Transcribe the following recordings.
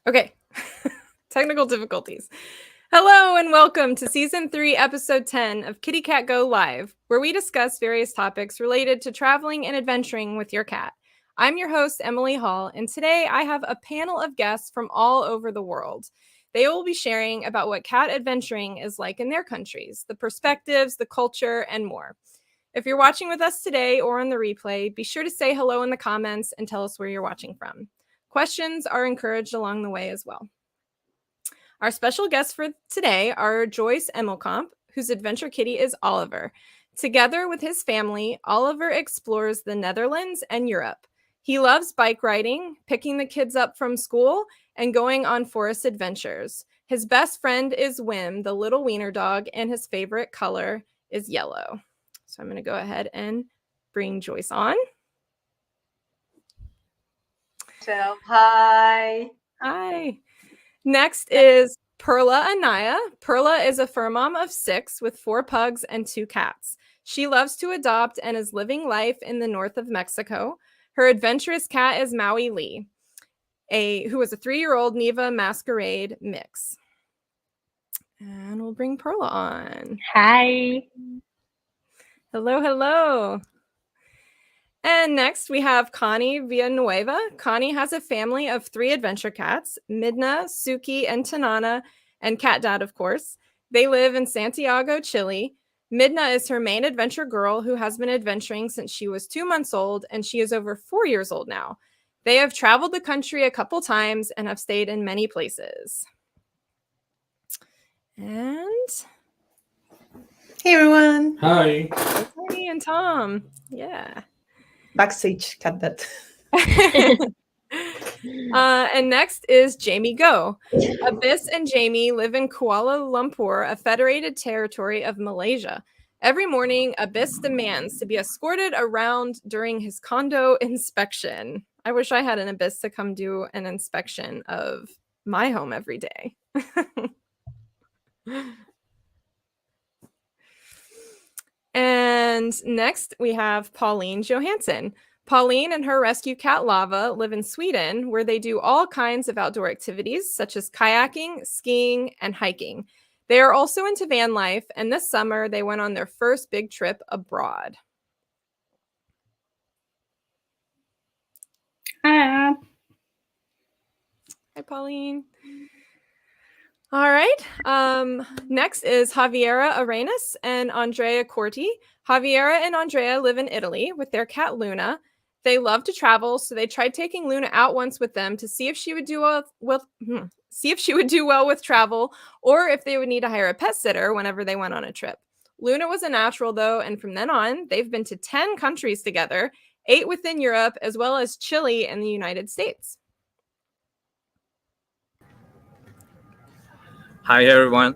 Okay. Technical difficulties. Hello and welcome to Season 3, Episode 10 of KittyCatGO Live, where we discuss various topics related to traveling and adventuring with your cat. I'm your host, Emily Hall, and today I have a panel of guests from all over the world. They will be sharing about what cat adventuring is like in their countries, the perspectives, the culture, and more. If you're watching with us today or on the replay, be sure to say hello in the comments and tell us where you're watching from. Questions are encouraged along the way as well. Our special guests for today are Joyce Emmelkamp, whose adventure kitty is Oliver. Together with his family, Oliver explores the Netherlands and Europe. He loves bike riding, picking the kids up from school, and going on forest adventures. His best friend is Wim, the little wiener dog, and his favorite color is yellow. So I'm going to go ahead and bring Joyce on. So, hi. Hi. Next is Perla Anaya. Perla is a fur mom of 6 with 4 pugs and 2 cats. She loves to adopt and is living life in the north of Mexico. Her adventurous cat is Maui Lee, who is a 3-year-old Neva Masquerade mix. And we'll bring Perla on. Hi. Hello, hello. And next we have Connie Villanueva. Connie has a family of 3 adventure cats, Midna, Suki, and Tanana, and Cat Dad, of course. They live in Santiago, Chile. Midna is her main adventure girl who has been adventuring since she was 2 months old, and she is over 4 years old now. They have traveled the country a couple times and have stayed in many places. And hey everyone. Hi. Connie and Tom. Yeah. Backstage cat dad. And next is Jamie Go. Abyss and Jamie live in Kuala Lumpur, a federated territory of Malaysia. Every morning, Abyss demands to be escorted around during his condo inspection. I wish I had an Abyss to come do an inspection of my home every day. And next, we have Pauline Johansson. Pauline and her rescue cat Lava live in Sweden, where they do all kinds of outdoor activities such as kayaking, skiing, and hiking. They are also into van life, and this summer they went on their first big trip abroad. Hi. Hi, Pauline. All right. Next is Javiera Arenas and Andrea Corti. Javiera and Andrea live in Italy with their cat Luna. They love to travel, so they tried taking Luna out once with them to see if she would do well with travel, or if they would need to hire a pet sitter whenever they went on a trip. Luna was a natural, though, and from then on, they've been to 10 countries together, 8 within Europe, as well as Chile and the United States. Hi, everyone.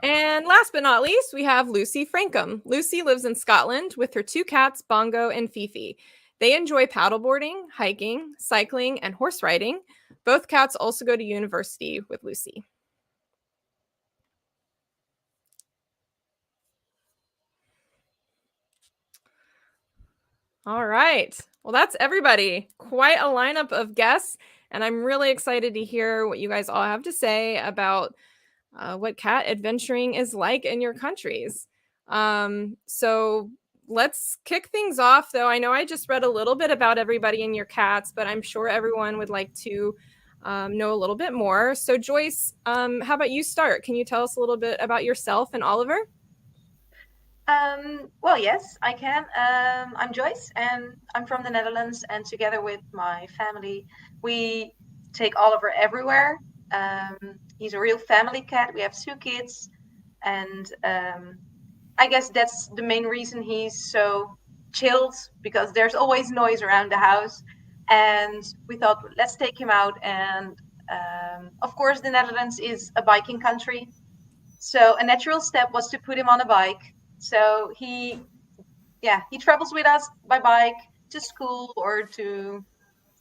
And last but not least, we have Lucy Frankham. Lucy lives in Scotland with her 2 cats, Bongo and Fifi. They enjoy paddleboarding, hiking, cycling, and horse riding. Both cats also go to university with Lucy. All right. Well, that's everybody. Quite a lineup of guests, and I'm really excited to hear what you guys all have to say about what cat adventuring is like in your countries. So let's kick things off, though. I know I just read a little bit about everybody and your cats, but I'm sure everyone would like to know a little bit more. So Joyce, how about you start? Can you tell us a little bit about yourself and Oliver? Well, yes, I can. I'm Joyce, and I'm from the Netherlands, and together with my family, we take Oliver everywhere. He's a real family cat. We have 2 kids, and I guess that's the main reason he's so chilled, because there's always noise around the house. And we thought, let's take him out. And of course, the Netherlands is a biking country. So a natural step was to put him on a bike. So he travels with us by bike to school or to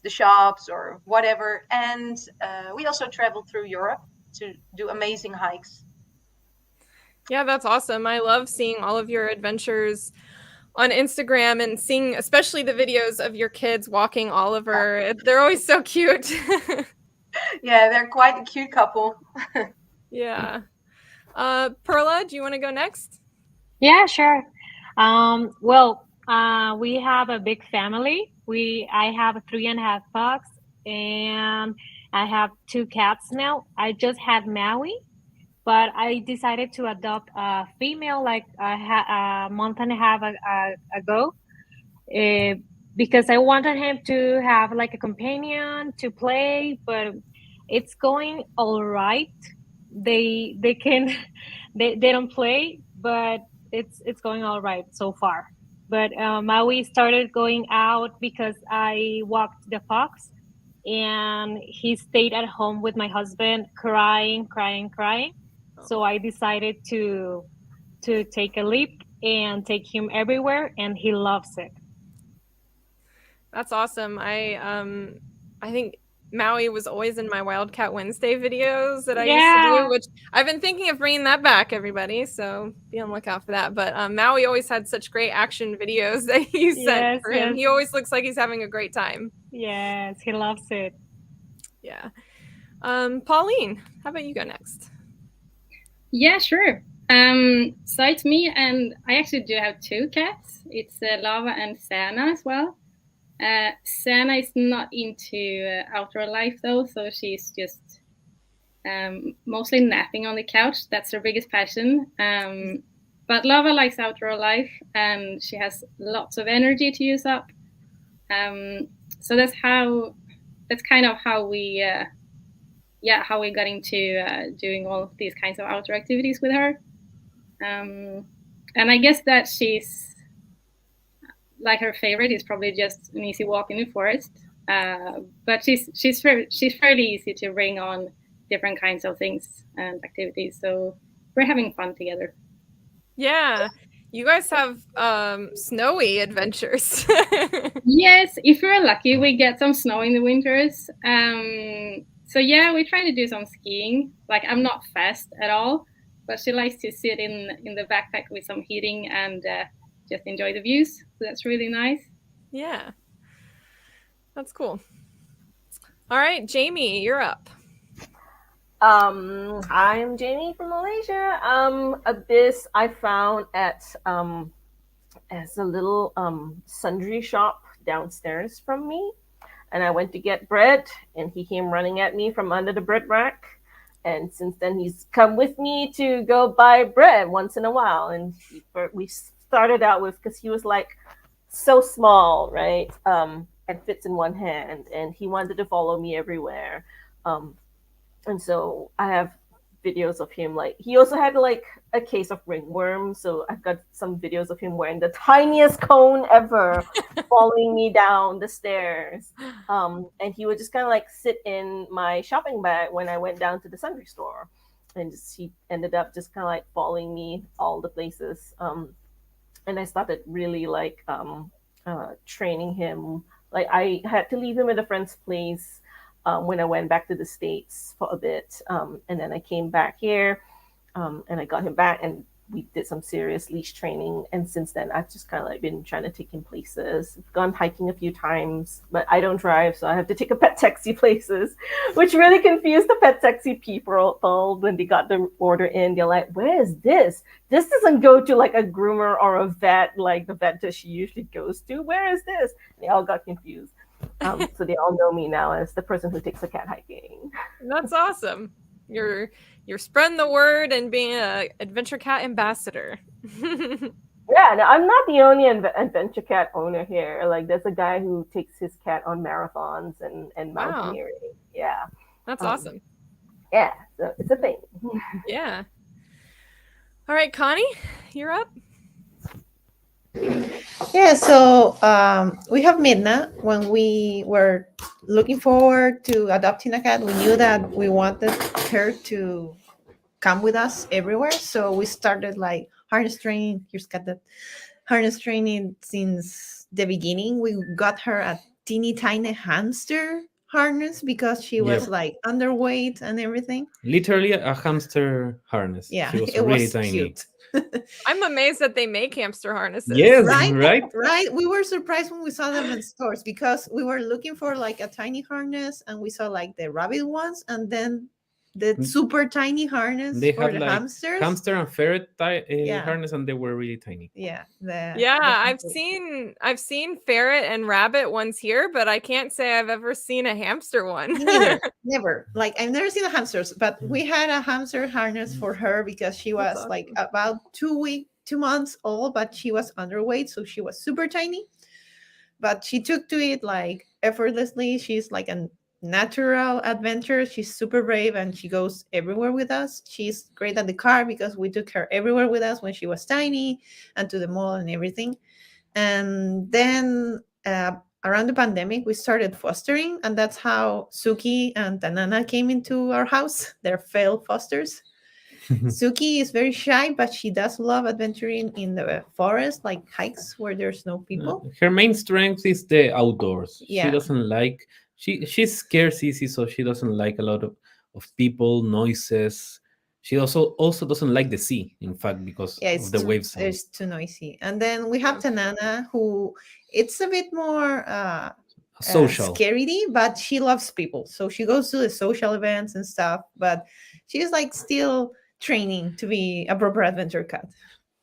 the shops or whatever. And we also traveled through Europe to do amazing hikes. Yeah, that's awesome. I love seeing all of your adventures on Instagram and seeing especially the videos of your kids walking Oliver. They're always so cute. Yeah, they're quite a cute couple. Yeah. Perla, do you want to go next? Yeah, sure. Well, we have a big family. I have 3.5 pugs, and I have 2 cats now. I just had Maui, but I decided to adopt a female like a month and a half ago, uh, because I wanted him to have like a companion to play. But it's going all right. They can they don't play, but it's going all right so far. But Maui started going out because I walked the fox, and he stayed at home with my husband, crying, crying, crying. So I decided to take a leap and take him everywhere, and he loves it. That's awesome. I think Maui was always in my Wildcat Wednesday videos that I used to do, Yeah, which I've been thinking of bringing that back, everybody. So be on the lookout for that. But Maui always had such great action videos that you sent yes, for him. yes, He always looks like he's having a great time. yes, he loves it. Yeah. Pauline, how about you go next? Yeah, sure. So it's me, and I actually do have 2 cats. It's Lava and Sana as well. Sana is not into outdoor life though, so she's just mostly napping on the couch. That's her biggest passion. But Lava likes outdoor life, and she has lots of energy to use up. So that's kind of how we how we got into doing all of these kinds of outdoor activities with her. And I guess that she's like, her favorite is probably just an easy walk in the forest. But she's fairly easy to bring on different kinds of things and activities. So we're having fun together. Yeah. You guys have snowy adventures. Yes, if we're lucky, we get some snow in the winters. So yeah, we try to do some skiing. Like, I'm not fast at all, but she likes to sit in the backpack with some heating and just enjoy the views. So that's really nice. Yeah. That's cool. All right, Jamie, you're up. I'm Jamie from Malaysia. This I found at as a little sundry shop downstairs from me, and I went to get bread, and he came running at me from under the bread rack. And since then, he's come with me to go buy bread once in a while. And we started out with, because he was like so small, right? And fits in one hand, and he wanted to follow me everywhere. And so I have videos of him, like, he also had like a case of ringworm, so I've got some videos of him wearing the tiniest cone ever, following me down the stairs. And he would just kind of like sit in my shopping bag when I went down to the sundry store, and he ended up just kind of like following me all the places. And I started really like training him. Like, I had to leave him at a friend's place when I went back to the States for a bit. And then I came back here, and I got him back, and we did some serious leash training. And since then, I've just kind of like been trying to take him places. I've gone hiking a few times, but I don't drive, so I have to take a pet taxi places, which really confused the pet taxi people when they got the order in. They're like, where is this? This doesn't go to like a groomer or a vet, like the vet that she usually goes to. Where is this? They all got confused. So they all know me now as the person who takes the cat hiking. That's awesome. You're spreading the word and being an adventure cat ambassador. Yeah, no, I'm not the only adventure cat owner here. Like, there's a guy who takes his cat on marathons and Wow. mountaineering. Yeah. That's awesome. Yeah, so it's a thing. Yeah. All right, Connie, you're up. Yeah, so we have Midna. When we were looking forward to adopting a cat, we knew that we wanted her to come with us everywhere. So we started like harness training. Here's got that harness training since the beginning. We got her a teeny tiny hamster harness because she was like underweight and everything. Literally a hamster harness. Yeah, She was it really was tiny. cute. I'm amazed that they make hamster harnesses. Yes, Right, right. right. We were surprised when we saw them in stores because we were looking for like a tiny harness, and we saw like the rabbit ones, and then the Mm. super tiny harness They for had the like hamsters. hamster and ferret Yeah. harness, and they were really tiny. Yeah, Yeah, I've seen ferret and rabbit ones here, but I can't say I've ever seen a hamster one. Me neither. Never. Like I've never seen a hamsters, but we had a hamster harness for her because she was That's like awesome. about 2 months old, but she was underweight, so she was super tiny. But she took to it like effortlessly. She's like a natural adventure. She's super brave and she goes everywhere with us. She's great at the car because we took her everywhere with us when she was tiny and to the mall and everything. And then around the pandemic, we started fostering, and that's how Suki and Tanana came into our house. They're failed fosters. Suki is very shy, but she does love adventuring in the forest, like hikes where there's no people. Her main strength is the outdoors. She Yeah. doesn't like she scares easy, so she doesn't like a lot of people, noises. She also doesn't like the sea, in fact, because Yeah, of the wave sound. it's too noisy. And then we have Tanana, who it's a bit more Social. scaredy, but she loves people. So she goes to the social events and stuff, but she's like still training to be a proper adventure cat.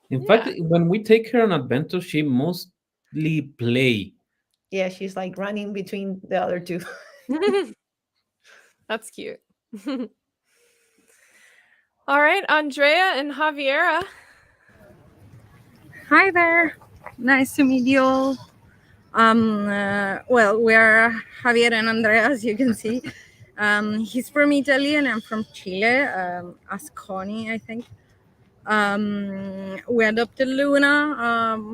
In fact, when we take her on adventures, she mostly play. Yeah, she's like running between the other two. That's cute. All right, Andrea and Javiera. Hi there. Nice to meet you all. Well, we are Javier and Andrea, as you can see. He's from Italy and I'm from Chile, as Connie, I think. We adopted Luna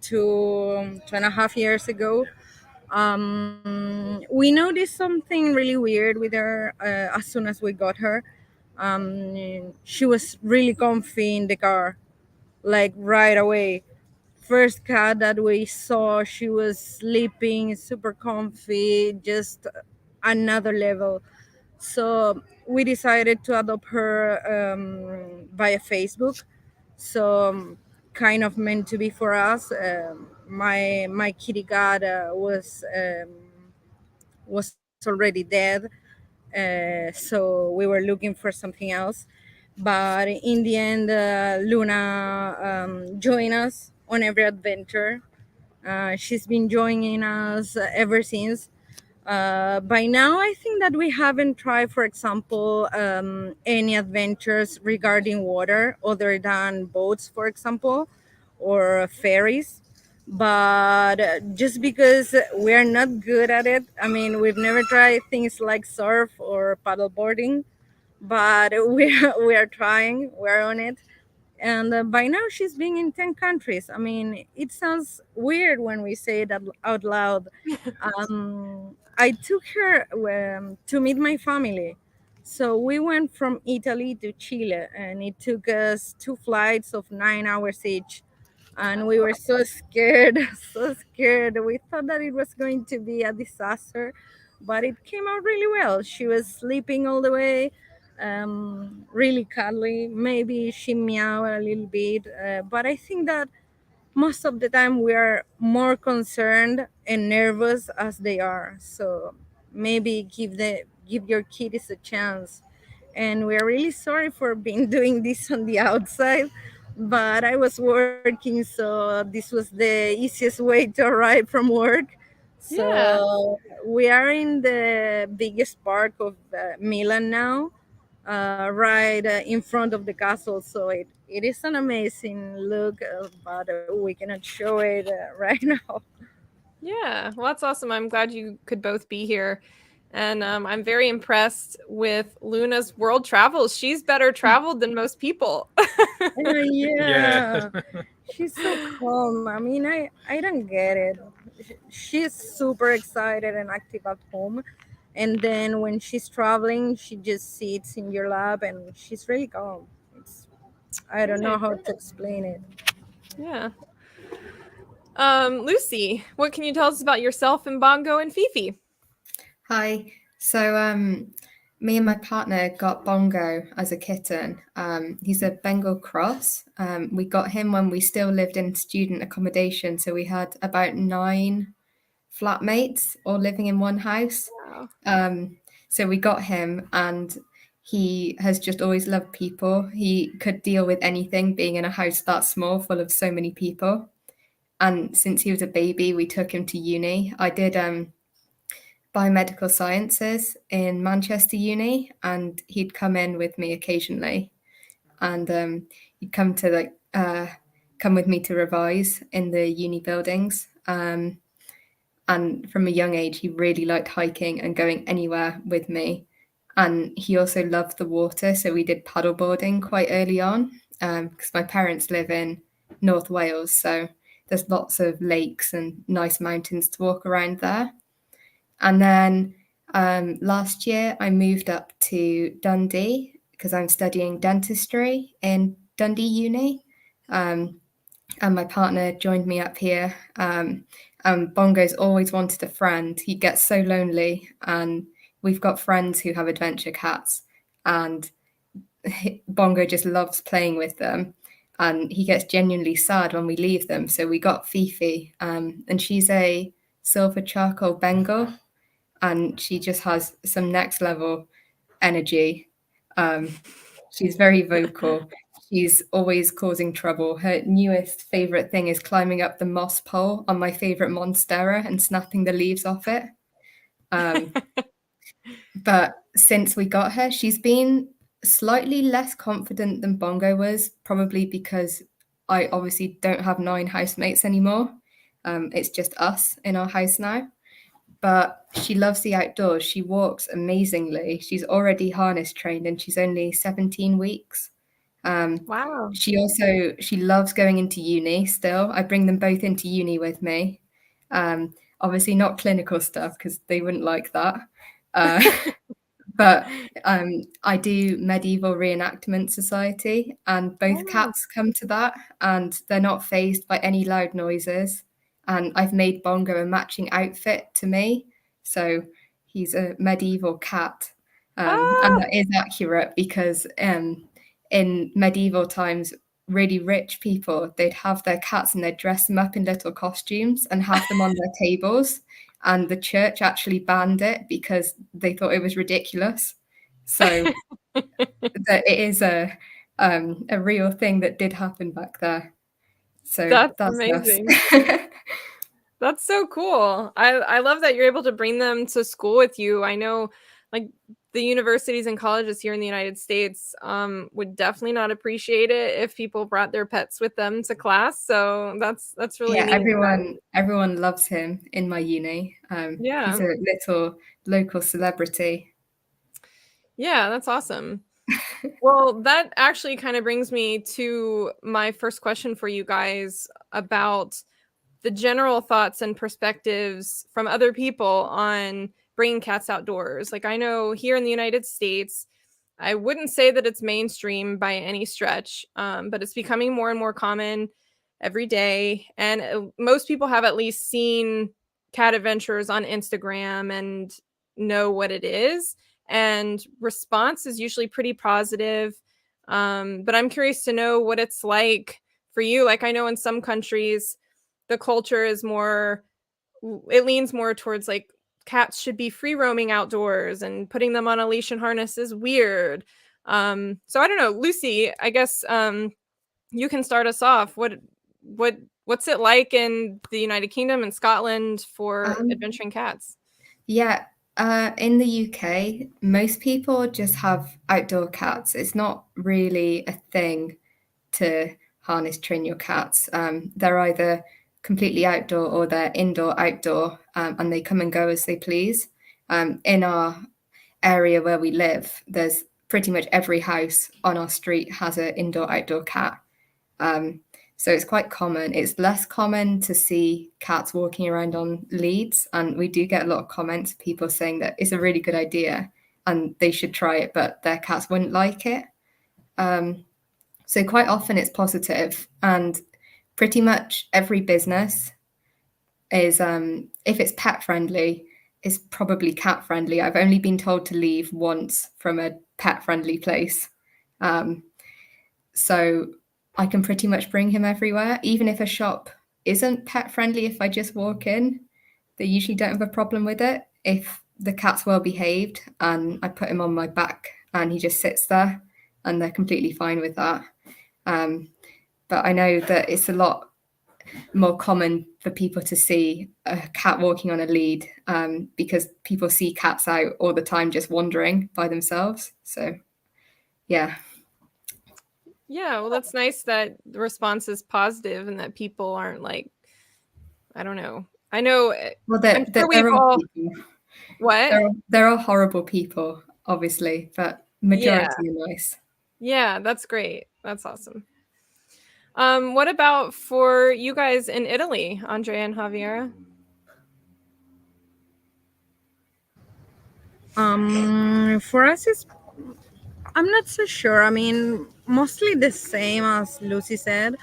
2.5 years ago. We noticed something really weird with her as soon as we got her. She was really comfy in the car, like right away. First cat that we saw, she was sleeping super comfy, just another level. So we decided to adopt her via Facebook. So kind of meant to be for us. My kitty cat was already dead, so we were looking for something else. But in the end, Luna joined us on every adventure. She's been joining us ever since. By now, I think that we haven't tried, for example, any adventures regarding water other than boats, for example, or ferries. But just because we're not good at it, I mean, we've never tried things like surf or paddleboarding, but we are trying, we're on it. And by now she's been in 10 countries. I mean, it sounds weird when we say that out loud. I took her to meet my family. So we went from Italy to Chile, and it took us 2 flights of 9 hours each. And we were so scared, so scared. We thought that it was going to be a disaster, but it came out really well. She was sleeping all the way, really cuddly. Maybe she meowed a little bit, but I think that most of the time we are more concerned and nervous as they are. So maybe give your kitties a chance. And we're really sorry for being doing this on the outside, but I was working, so this was the easiest way to arrive from work. Yeah. So we are in the biggest park of Milan now, right in front of the castle. So it is an amazing look, but we cannot show it right now. Yeah, well, that's awesome. I'm glad you could both be here. And I'm very impressed with Luna's world travels. She's better traveled than most people. Yeah. She's so calm. I mean, I don't get it. She's super excited and active at home. And then when she's traveling, she just sits in your lap and she's really calm. I don't know how to explain it. Yeah. Lucy, what can you tell us about yourself and Bongo and Fifi? Hi. So me and my partner got Bongo as a kitten. He's a Bengal cross. We got him when we still lived in student accommodation. So we had about 9 flatmates all living in one house. Wow. So we got him, and he has just always loved people. He could deal with anything, being in a house that small full of so many people. And since he was a baby, we took him to uni. I did biomedical sciences in Manchester Uni, and he'd come in with me occasionally, and he'd come with me to revise in the uni buildings. And from a young age, he really liked hiking and going anywhere with me. And he also loved the water, so we did paddleboarding quite early on, because my parents live in North Wales, so there's lots of lakes and nice mountains to walk around there. And then last year I moved up to Dundee because I'm studying dentistry in Dundee Uni. And my partner joined me up here. And Bongo's always wanted a friend. He gets so lonely, and we've got friends who have adventure cats, and Bongo just loves playing with them. And he gets genuinely sad when we leave them. So we got Fifi, and she's a silver charcoal Bengal, and she just has some next level energy. She's very vocal. She's always causing trouble. Her newest favorite thing is climbing up the moss pole on my favorite monstera and snapping the leaves off it. But since we got her, she's been slightly less confident than Bongo was, probably because I obviously don't have 9 housemates anymore. It's just us in our house now. But she loves the outdoors. She walks amazingly. She's already harness trained, and she's only 17 weeks. Wow. She loves going into uni still. I bring them both into uni with me. Obviously not clinical stuff because they wouldn't like that. But I do medieval reenactment society, and both cats come to that, and they're not fazed by any loud noises. And I've made Bongo a matching outfit to me, so he's a medieval cat. And that is accurate because in medieval times, really rich people, they'd have their cats and they'd dress them up in little costumes and have them on their tables. And the church actually banned it because they thought it was ridiculous. So it is a real thing that did happen back there. So that's amazing. Us. That's so cool. I love that you're able to bring them to school with you. I know, like, the universities and colleges here in the United States would definitely not appreciate it if people brought their pets with them to class. So that's really neat. Everyone loves him in my uni. He's a little local celebrity. Yeah, that's awesome. Well, that actually kind of brings me to my first question for you guys about the general thoughts and perspectives from other people on bringing cats outdoors. Like, I know here in the United States, I wouldn't say that it's mainstream by any stretch, but it's becoming more and more common every day. And most people have at least seen cat adventures on Instagram and know what it is. And response is usually pretty positive. But I'm curious to know what it's like for you. Like, I know in some countries, the culture is it leans more towards like cats should be free roaming outdoors, and putting them on a leash and harness is weird. So I don't know, Lucy, I guess you can start us off. What's it like in the United Kingdom and Scotland for adventuring cats? Yeah, in the UK, most people just have outdoor cats. It's not really a thing to harness train your cats. They're either completely outdoor or they're indoor outdoor, and they come and go as they please. In our area where we live, there's pretty much every house on our street has an indoor outdoor cat. So it's quite common. It's less common to see cats walking around on leads, and we do get a lot of comments, people saying that it's a really good idea and they should try it, but their cats wouldn't like it. So quite often it's positive, and pretty much every business is, if it's pet friendly, is probably cat friendly. I've only been told to leave once from a pet friendly place. So I can pretty much bring him everywhere, even if a shop isn't pet friendly. If I just walk in, they usually don't have a problem with it. If the cat's well behaved and I put him on my back and he just sits there, and they're completely fine with that. But I know that it's a lot more common for people to see a cat walking on a lead, because people see cats out all the time just wandering by themselves. So, yeah. Yeah, well, that's nice that the response is positive and that people aren't like, I don't know. I know. Well, I'm sure we've all. people. What? There are horrible people, obviously, but majority are nice. Yeah, that's great. That's awesome. What about for you guys in Italy, Andrea and Javiera? For us, I'm not so sure. I mean, mostly the same as Lucy said.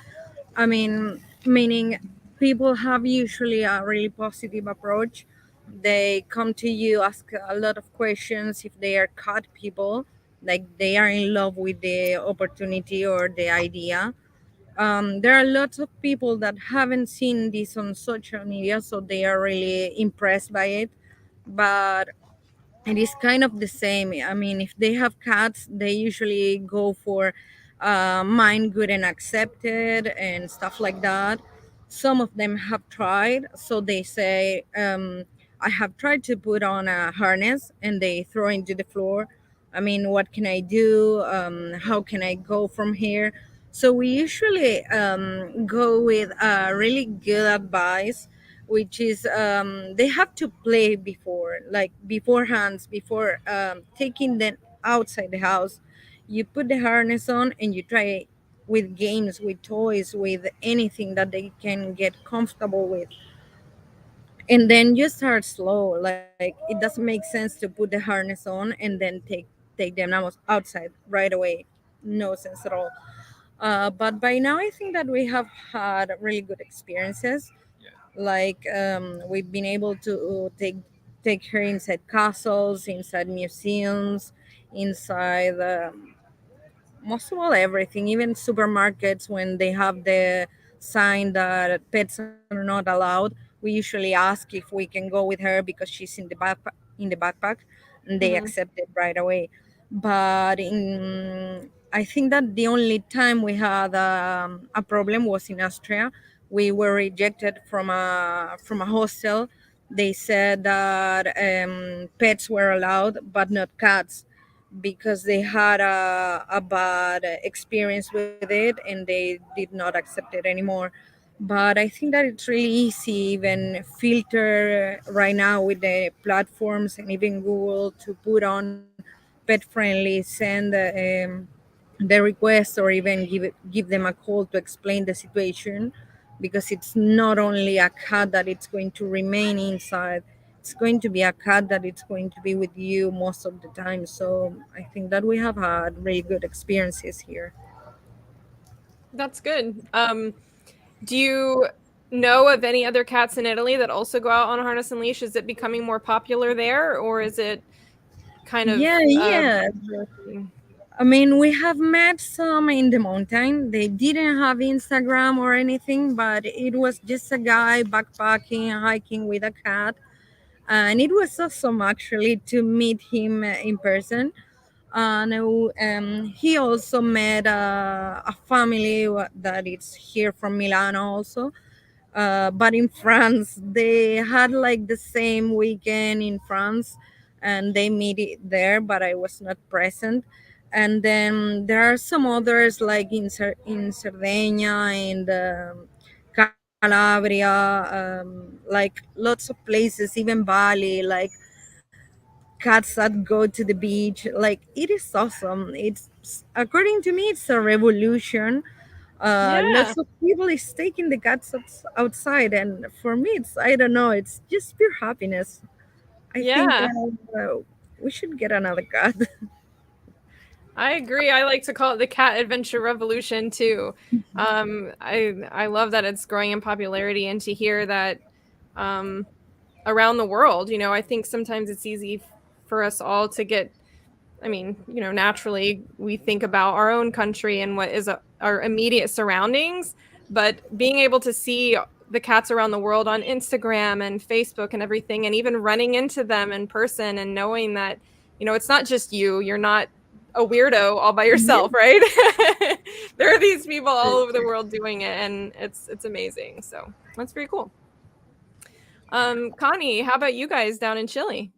I mean, meaning people have usually a really positive approach. They come to you, ask a lot of questions if they are cat people, like they are in love with the opportunity or the idea. There are lots of people that haven't seen this on social media, so they are really impressed by it. But it is kind of the same. I mean, if they have cats, they usually go for mine good and accepted and stuff like that. Some of them have tried, so they say, I have tried to put on a harness and they throw into the floor. I mean, what can I do? How can I go from here? So we usually go with really good advice, which is they have to play before, like beforehand, before taking them outside the house. You put the harness on and you try with games, with toys, with anything that they can get comfortable with, and then you start slow. Like it doesn't make sense to put the harness on and then take them outside right away. No sense at all. But by now I think that we have had really good experiences. Like we've been able to take her inside castles, inside museums, inside most of all everything, even supermarkets when they have the sign that pets are not allowed. We usually ask if we can go with her because she's in the backpack, and they Mhm. accept it right away. But I think that the only time we had a problem was in Austria. We were rejected from a hostel. They said that pets were allowed but not cats, because they had a bad experience with it and they did not accept it anymore. But I think that it's really easy, even filter right now with the platforms and even Google, to put on pet friendly, send the request, or even give them a call to explain the situation, because it's not only a cat that it's going to remain inside, it's going to be a cat that it's going to be with you most of the time. So I think that we have had really good experiences here. That's good. Do you know of any other cats in Italy that also go out on harness and leash? Is it becoming more popular there, or is it kind of Yeah. I mean, we have met some in the mountain. They didn't have Instagram or anything, but it was just a guy backpacking, hiking with a cat. And it was awesome actually to meet him in person. And he also met a family that is here from Milano also. But in France, they had like the same weekend in France, and they meet it there, but I was not present. And then there are some others like in Sardinia and Calabria, like lots of places, even Bali, like cats that go to the beach. Like it is awesome. It's, according to me, it's a revolution. Yeah. Lots of people is taking the cats outside, and for me, it's, I don't know, it's just pure happiness. I think Yeah. we should get another cat. I agree. I like to call it the cat adventure revolution too. I love that it's growing in popularity, and to hear that around the world. I think sometimes it's easy for us all to get, naturally we think about our own country and what is our immediate surroundings, but being able to see the cats around the world on Instagram and Facebook and everything, and even running into them in person and knowing that, it's not just you're not a weirdo all by yourself, right? There are these people all over the world doing it, and it's amazing. So that's pretty cool. Connie, how about you guys down in Chile?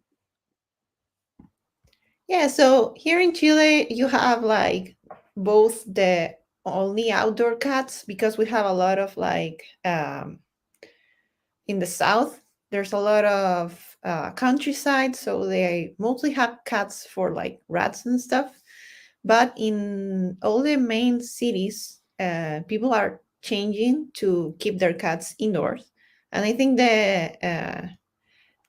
Yeah, so here in Chile, you have like both the only outdoor cats, because we have a lot of like in the south, there's a lot of countryside, so they mostly have cats for like rats and stuff. But in all the main cities, people are changing to keep their cats indoors. And I think the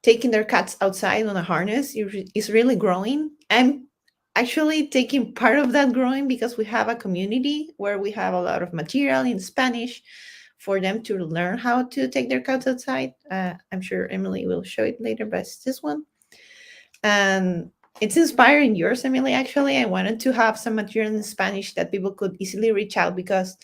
taking their cats outside on a harness is really growing. I'm actually taking part of that growing, because we have a community where we have a lot of material in Spanish for them to learn how to take their cats outside. I'm sure Emily will show it later, but it's this one. And it's inspiring yours, Emily. Actually, I wanted to have some material in Spanish that people could easily reach out, because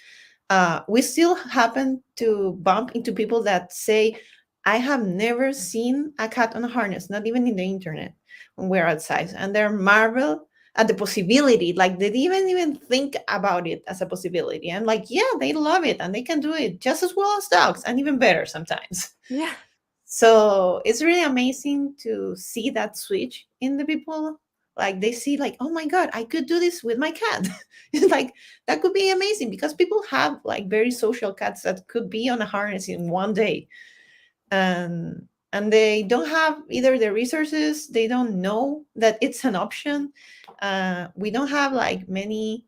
we still happen to bump into people that say, I have never seen a cat on a harness, not even in the internet, when we're outside. And they're marvel at the possibility. Like, they didn't even think about it as a possibility. I'm like, yeah, they love it, and they can do it just as well as dogs, and even better sometimes. Yeah. So it's really amazing to see that switch in the people. Like, they see like, oh my God, I could do this with my cat. It's like, that could be amazing, because people have like very social cats that could be on a harness in one day. And they don't have either the resources, they don't know that it's an option. We don't have like many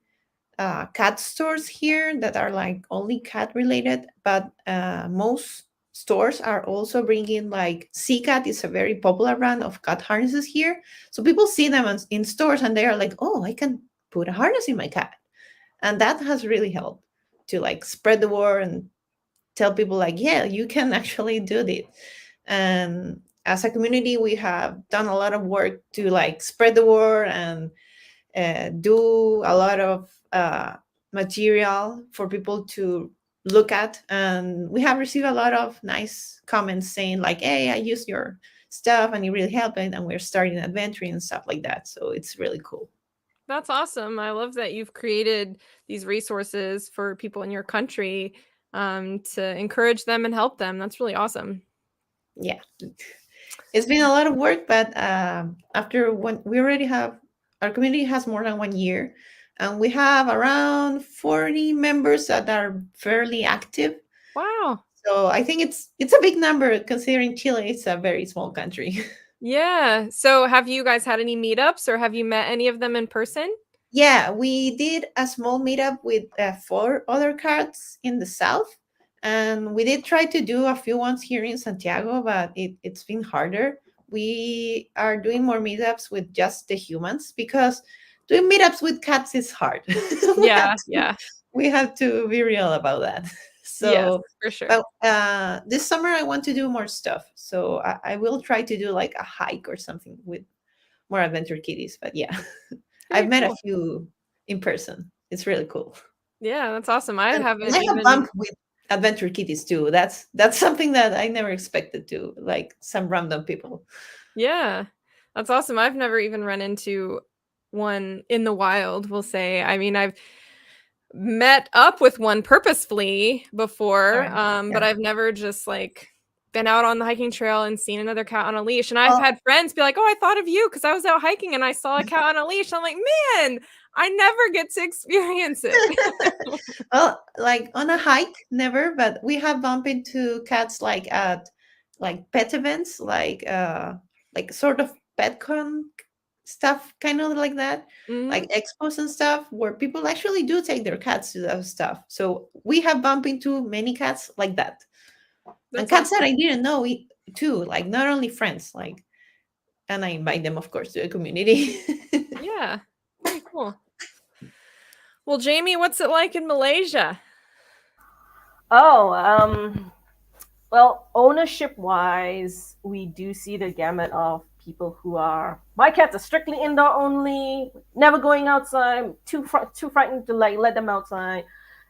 cat stores here that are like only cat related, but most stores are also bringing, like, Cat is a very popular brand of cat harnesses here. So people see them in stores, and they are like, oh, I can put a harness in my cat. And that has really helped to like spread the word and tell people like, yeah, you can actually do this. And as a community, we have done a lot of work to like spread the word and do a lot of material for people to look at. And we have received a lot of nice comments saying like, hey, I used your stuff and it really helped, and we're starting adventuring and stuff like that. So it's really cool. That's awesome. I love that you've created these resources for people in your country to encourage them and help them. That's really awesome. Yeah, it's been a lot of work, but after when we already have, our community has more than 1 year, and we have around 40 members that are fairly active. Wow. So I think it's a big number, considering Chile is a very small country. Yeah. So have you guys had any meetups, or have you met any of them in person? Yeah, we did a small meetup with 4 other cats in the south. And we did try to do a few ones here in Santiago, but it's been harder. We are doing more meetups with just the humans, because doing meetups with cats is hard. Yeah. We have to be real about that. So, yes, for sure. but this summer I want to do more stuff. So I will try to do like a hike or something with more adventure kitties. But yeah, I've met a few in person. It's really cool. Yeah, that's awesome. I haven't I have even bumped with adventure kitties too. That's something that I never expected to, like some random people. Yeah, that's awesome. I've never even run into one in the wild, we'll say. I mean, I've met up with one purposefully before, but I've never just like been out on the hiking trail and seen another cat on a leash. And I've had friends be like, oh, I thought of you because I was out hiking and I saw a cat on a leash. I'm like, man, I never get to experience it. Well, like on a hike, never, but we have bumped into cats like at like pet events, like sort of PetCon stuff, kind of like that, like expos and stuff, where people actually do take their cats to those stuff. So we have bumped into many cats like that. And cats that I didn't know too, like not only friends, like, and I invite them, of course, to a community. Yeah, very cool. Well, Jamie, what's it like in Malaysia? Oh, Well, ownership wise, we do see the gamut of people who are, my cats are strictly indoor only, never going outside, too frightened to like let them outside.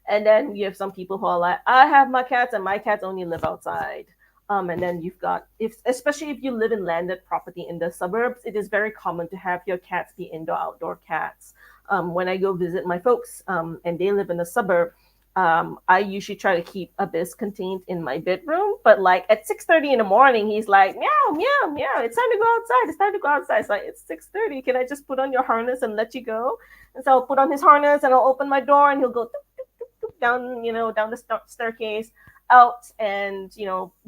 And then you have some people who are like, I have my cats and my cats only live outside. And then you've got, if especially if you live in landed property in the suburbs, it is very common to have your cats be indoor outdoor cats. When I go visit my folks, and they live in the suburb, I usually try to keep Abyss contained in my bedroom. But like at 6:30 in the morning, he's like, meow, meow, meow. It's time to go outside. It's time to go outside. It's like, it's 6:30. Can I just put on your harness and let you go? And so I'll put on his harness and I'll open my door and he'll go down, down the staircase out and,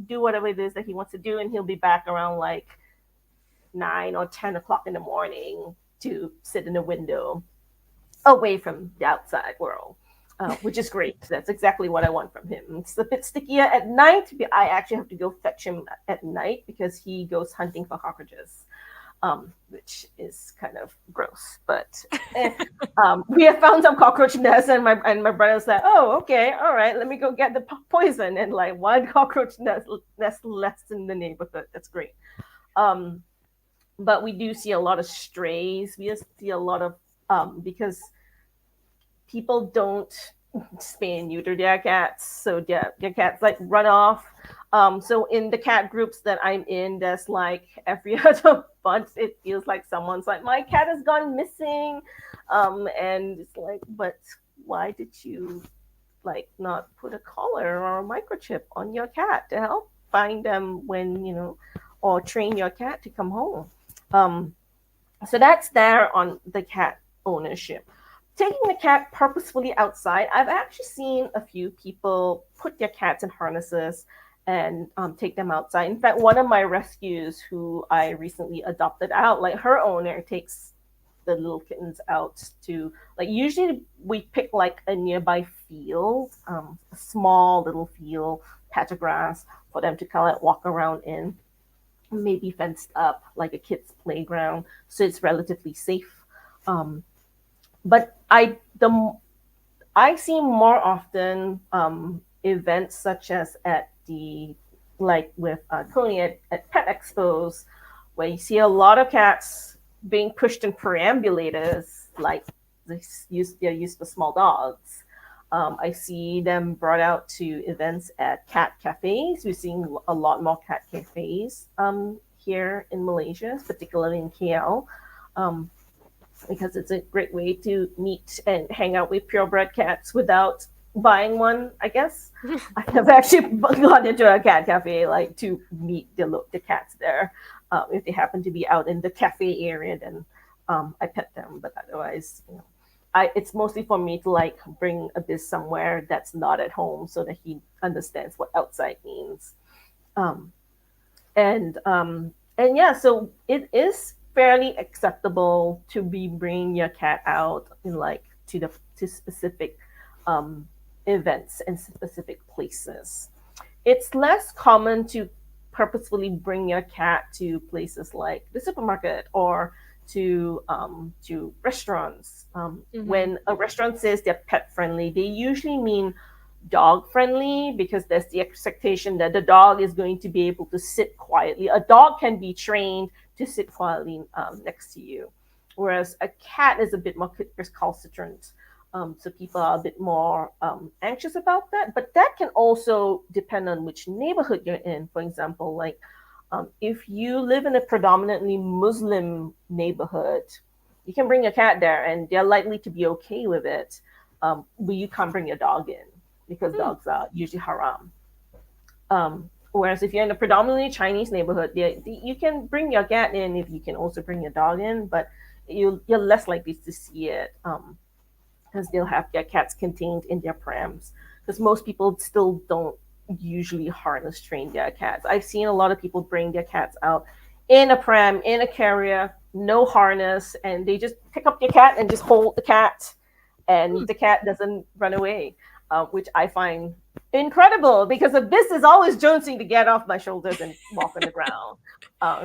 do whatever it is that he wants to do. And he'll be back around like 9 or 10 o'clock in the morning to sit in the window away from the outside world. Which is great. That's exactly what I want from him. It's a bit stickier at night. I actually have to go fetch him at night because he goes hunting for cockroaches, which is kind of gross. But we have found some cockroach nests, and my brother's like, "Oh, okay, all right. Let me go get the poison." And like one cockroach nest less in the neighborhood. That's great. But we do see a lot of strays. We just see a lot of because people don't spay and neuter their cats, so their cats like run off. So in the cat groups that I'm in, there's like every other month it feels like someone's like, my cat has gone missing, and it's like, but why did you like not put a collar or a microchip on your cat to help find them when or train your cat to come home? So that's there on the cat ownership. Taking the cat purposefully outside, I've actually seen a few people put their cats in harnesses and take them outside. In fact, one of my rescues who I recently adopted out, like her owner takes the little kittens out to, like, usually we pick like a nearby field, a small little field, patch of grass for them to kind of walk around in, maybe fenced up like a kid's playground, so it's relatively safe. But I see more often events such as at the, like with Connie at pet expos, where you see a lot of cats being pushed in perambulators, like they're used for small dogs. I see them brought out to events at cat cafes. We're seeing a lot more cat cafes here in Malaysia, particularly in KL. Because it's a great way to meet and hang out with purebred cats without buying one, I guess. I have actually gone into a cat cafe like to meet the cats there. If they happen to be out in the cafe area, then I pet them. But otherwise, it's mostly for me to like bring Abyss somewhere that's not at home so that he understands what outside means. And yeah, so it is fairly acceptable to be bringing your cat out in like to specific events and specific places. It's less common to purposefully bring your cat to places like the supermarket or to restaurants. When a restaurant says they're pet friendly, they usually mean dog friendly, because there's the expectation that the dog is going to be able to sit quietly. A dog can be trained to sit quietly next to you, whereas a cat is a bit more recalcitrant. So people are a bit more anxious about that. But that can also depend on which neighborhood you're in. For example, like if you live in a predominantly Muslim neighborhood, you can bring your cat there and they're likely to be okay with it. But you can't bring your dog in because dogs are usually haram. Whereas if you're in a predominantly Chinese neighborhood, you can bring your cat in if you can also bring your dog in, but you're less likely to see it because they'll have their cats contained in their prams. Because most people still don't usually harness train their cats. I've seen a lot of people bring their cats out in a pram, in a carrier, no harness, and they just pick up your cat and just hold the cat, and the cat doesn't run away, which I find incredible because Abyss is always jonesing to get off my shoulders and walk on the ground.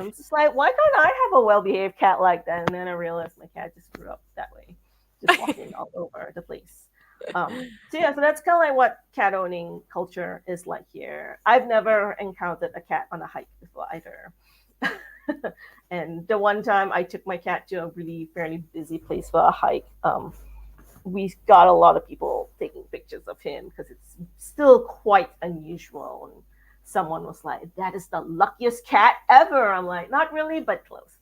It's just like, why can't I have a well-behaved cat like that? And then I realized my cat just grew up that way, just walking all over the place. So that's kind of like what cat owning culture is like here. I've never encountered a cat on a hike before either. And the one time I took my cat to a really fairly busy place for a hike, we got a lot of people taking pictures of him because it's still quite unusual. And someone was like, "That is the luckiest cat ever." I'm like, "Not really, but close."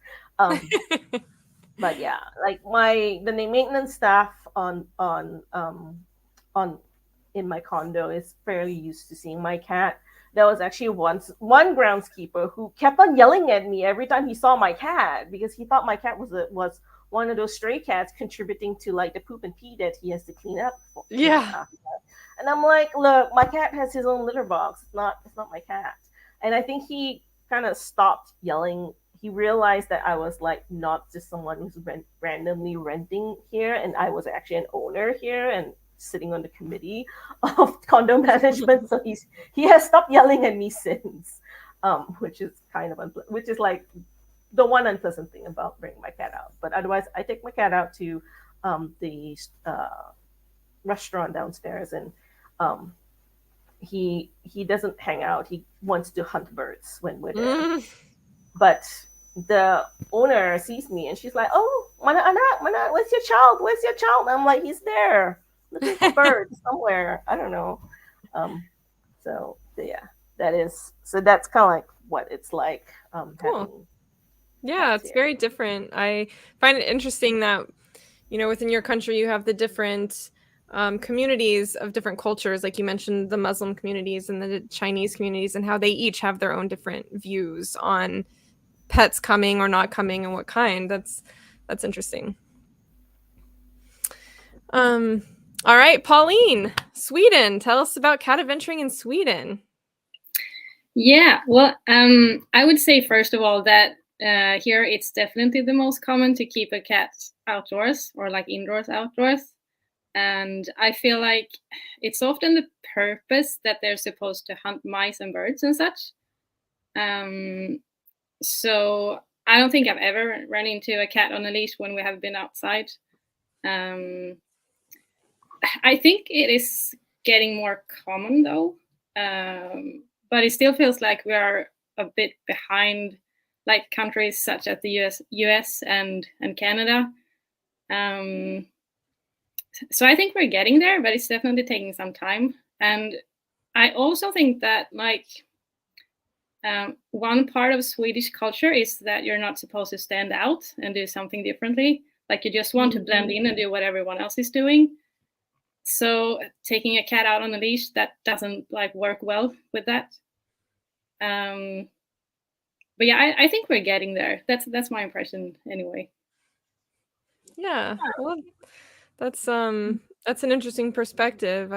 But yeah, like the maintenance staff on in my condo is fairly used to seeing my cat. There was actually once one groundskeeper who kept on yelling at me every time he saw my cat because he thought my cat was one of those stray cats contributing to like the poop and pee that he has to clean up. Yeah. And I'm like, look, my cat has his own litter box. It's not my cat. And I think he kind of stopped yelling. He realized that I was like not just someone who's randomly renting here, and I was actually an owner here and sitting on the committee of condo management. So he has stopped yelling at me since, which is kind of which is like the one unpleasant thing about bringing my cat out. But otherwise, I take my cat out to the restaurant downstairs, and he doesn't hang out. He wants to hunt birds when we're there. But the owner sees me and she's like, "Oh, mana anak, where's your child? Where's your child?" And I'm like, "He's there, looking for birds somewhere. I don't know." So yeah, that's kind of like what it's like. Cool. Yeah, it's very different. I find it interesting that, within your country, you have the different communities of different cultures. Like you mentioned, the Muslim communities and the Chinese communities, and how they each have their own different views on pets coming or not coming and what kind. That's interesting. All right, Pauline, Sweden. Tell us about cat adventuring in Sweden. Yeah, well, I would say first of all that here it's definitely the most common to keep a cat outdoors or like indoors, outdoors. And I feel like it's often the purpose that they're supposed to hunt mice and birds and such. So I don't think I've ever run into a cat on a leash when we have been outside. I think it is getting more common though, but it still feels like we are a bit behind, like countries such as the US and Canada. So I think we're getting there, but it's definitely taking some time. And I also think that like one part of Swedish culture is that you're not supposed to stand out and do something differently. Like you just want to blend in and do what everyone else is doing. So taking a cat out on a leash, that doesn't like work well with that. But yeah, I think we're getting there. That's my impression anyway. Yeah, well, that's an interesting perspective.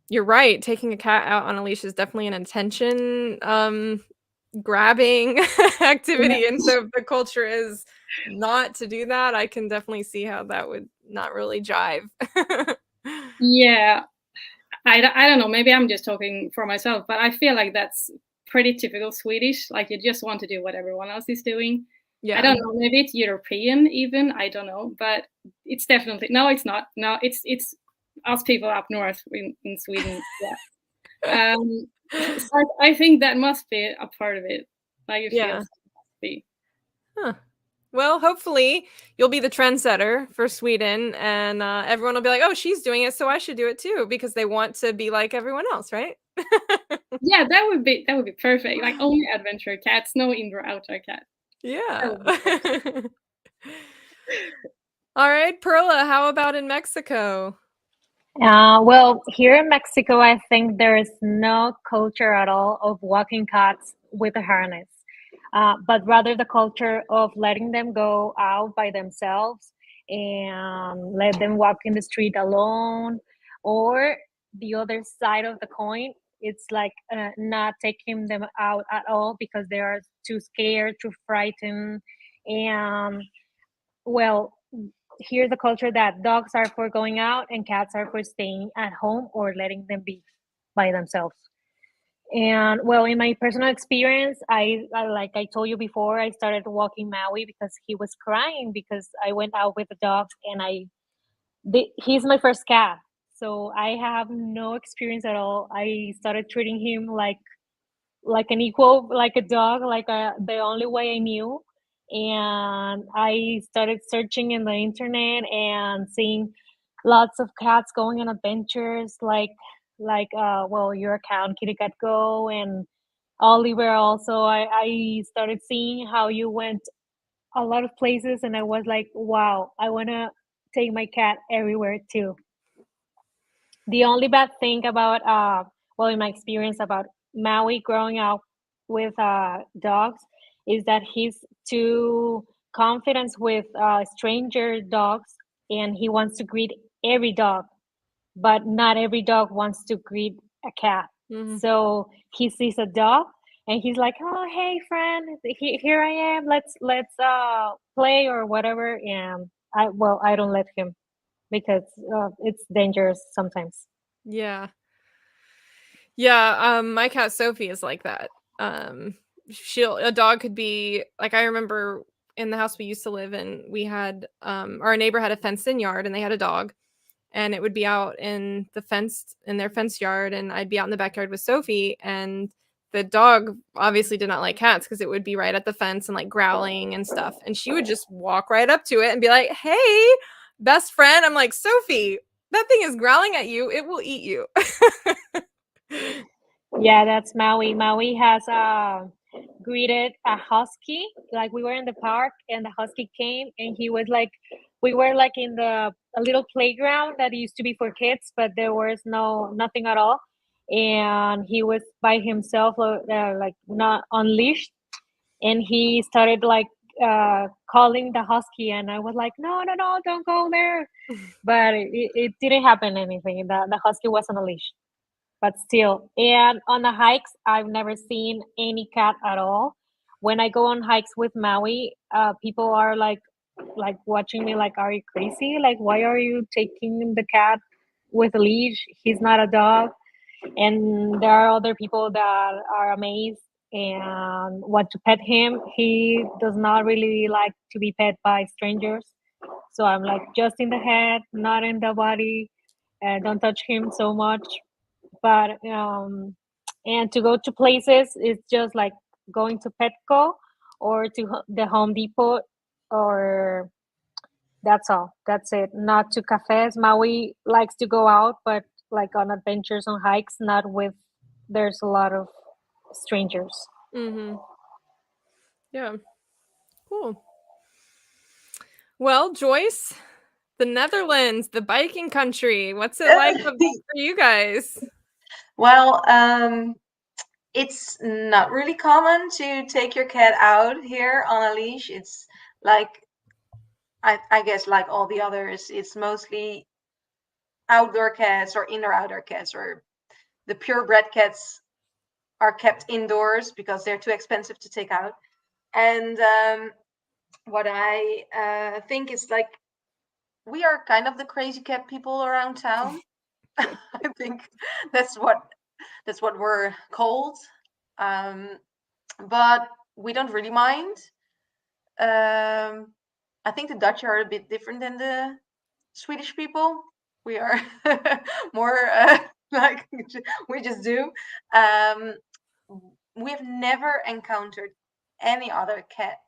You're right. Taking a cat out on a leash is definitely an attention grabbing activity, and so if the culture is not to do that, I can definitely see how that would not really jive. Yeah, I don't know. Maybe I'm just talking for myself, but I feel like that's pretty typical Swedish. Like you just want to do what everyone else is doing. Yeah, I don't know. Maybe it's European even. I don't know, but it's definitely it's not. No, it's us people up north in Sweden. Yeah. So I think that must be a part of it. Like it feels must be. Huh. Well, hopefully you'll be the trendsetter for Sweden, and everyone will be like, "Oh, she's doing it, so I should do it too," because they want to be like everyone else, right? Yeah, that would be perfect. Like only adventure cats, no indoor outdoor cat. Yeah. All right, Perla, how about in Mexico? Well, here in Mexico, I think there is no culture at all of walking cats with a harness, but rather the culture of letting them go out by themselves and let them walk in the street alone. Or the other side of the coin, it's like not taking them out at all because they are too scared, too frightened. And well, here's the culture that dogs are for going out and cats are for staying at home or letting them be by themselves. And well, in my personal experience, I like I told you before, I started walking Maui because he was crying because I went out with the dogs and I he's my first cat, so I have no experience at all. I started treating him like an equal, like a dog, the only way I knew. And I started searching in the internet and seeing lots of cats going on adventures, well, your account, KittyCatGO, and Oliver also. I started seeing how you went a lot of places, and I was like, wow, I want to take my cat everywhere too. The only bad thing about, well, in my experience about Maui growing up with dogs, is that he's too confident with stranger dogs, and he wants to greet every dog, but not every dog wants to greet a cat. Mhm. So he sees a dog and he's like, "Oh, hey, friend, here I am. Let's play or whatever." And I don't let him because it's dangerous sometimes. Yeah. Yeah, my cat Sophie is like that. A dog could be like, I remember in the house we used to live in, we had our neighbor had a fenced-in yard and they had a dog, and it would be out in their fenced yard, and I'd be out in the backyard with Sophie, and the dog obviously did not like cats because it would be right at the fence and like growling and stuff, and she would just walk right up to it and be like, "Hey, best friend." I'm like, "Sophie, that thing is growling at you. It will eat you." Yeah, that's Maui. Maui has greeted a husky. Like we were in the park and the husky came and he was like, we were like in a little playground that used to be for kids, but there was nothing at all. And he was by himself, like not unleashed. And he started like calling the husky, and I was like, no, no, no, don't go there. But it didn't happen anything. The husky wasn't unleashed, but still. And on the hikes, I've never seen any cat at all. When I go on hikes with Maui, people are like watching me like, are you crazy? Like, why are you taking the cat with a leash? He's not a dog. And there are other people that are amazed and want to pet him. He does not really like to be pet by strangers. So I'm like, just in the head, not in the body. Don't touch him so much. But and to go to places is just like going to Petco or to the Home Depot, or that's all. That's it. Not to cafes. Maui likes to go out, but like on adventures, on hikes, not with. There's a lot of strangers. Mm-hmm. Yeah. Cool. Well, Joyce, the Netherlands, the biking country. What's it like for you guys? Well, it's not really common to take your cat out here on a leash. It's like, I guess, like all the others, it's mostly outdoor cats or indoor-outdoor cats, or the purebred cats are kept indoors because they're too expensive to take out. And what I think is like, we are kind of the crazy cat people around town. I think that's what we're called. But we don't really mind. I think the Dutch are a bit different than the Swedish people. We are more like, we just do. We've never encountered any other cat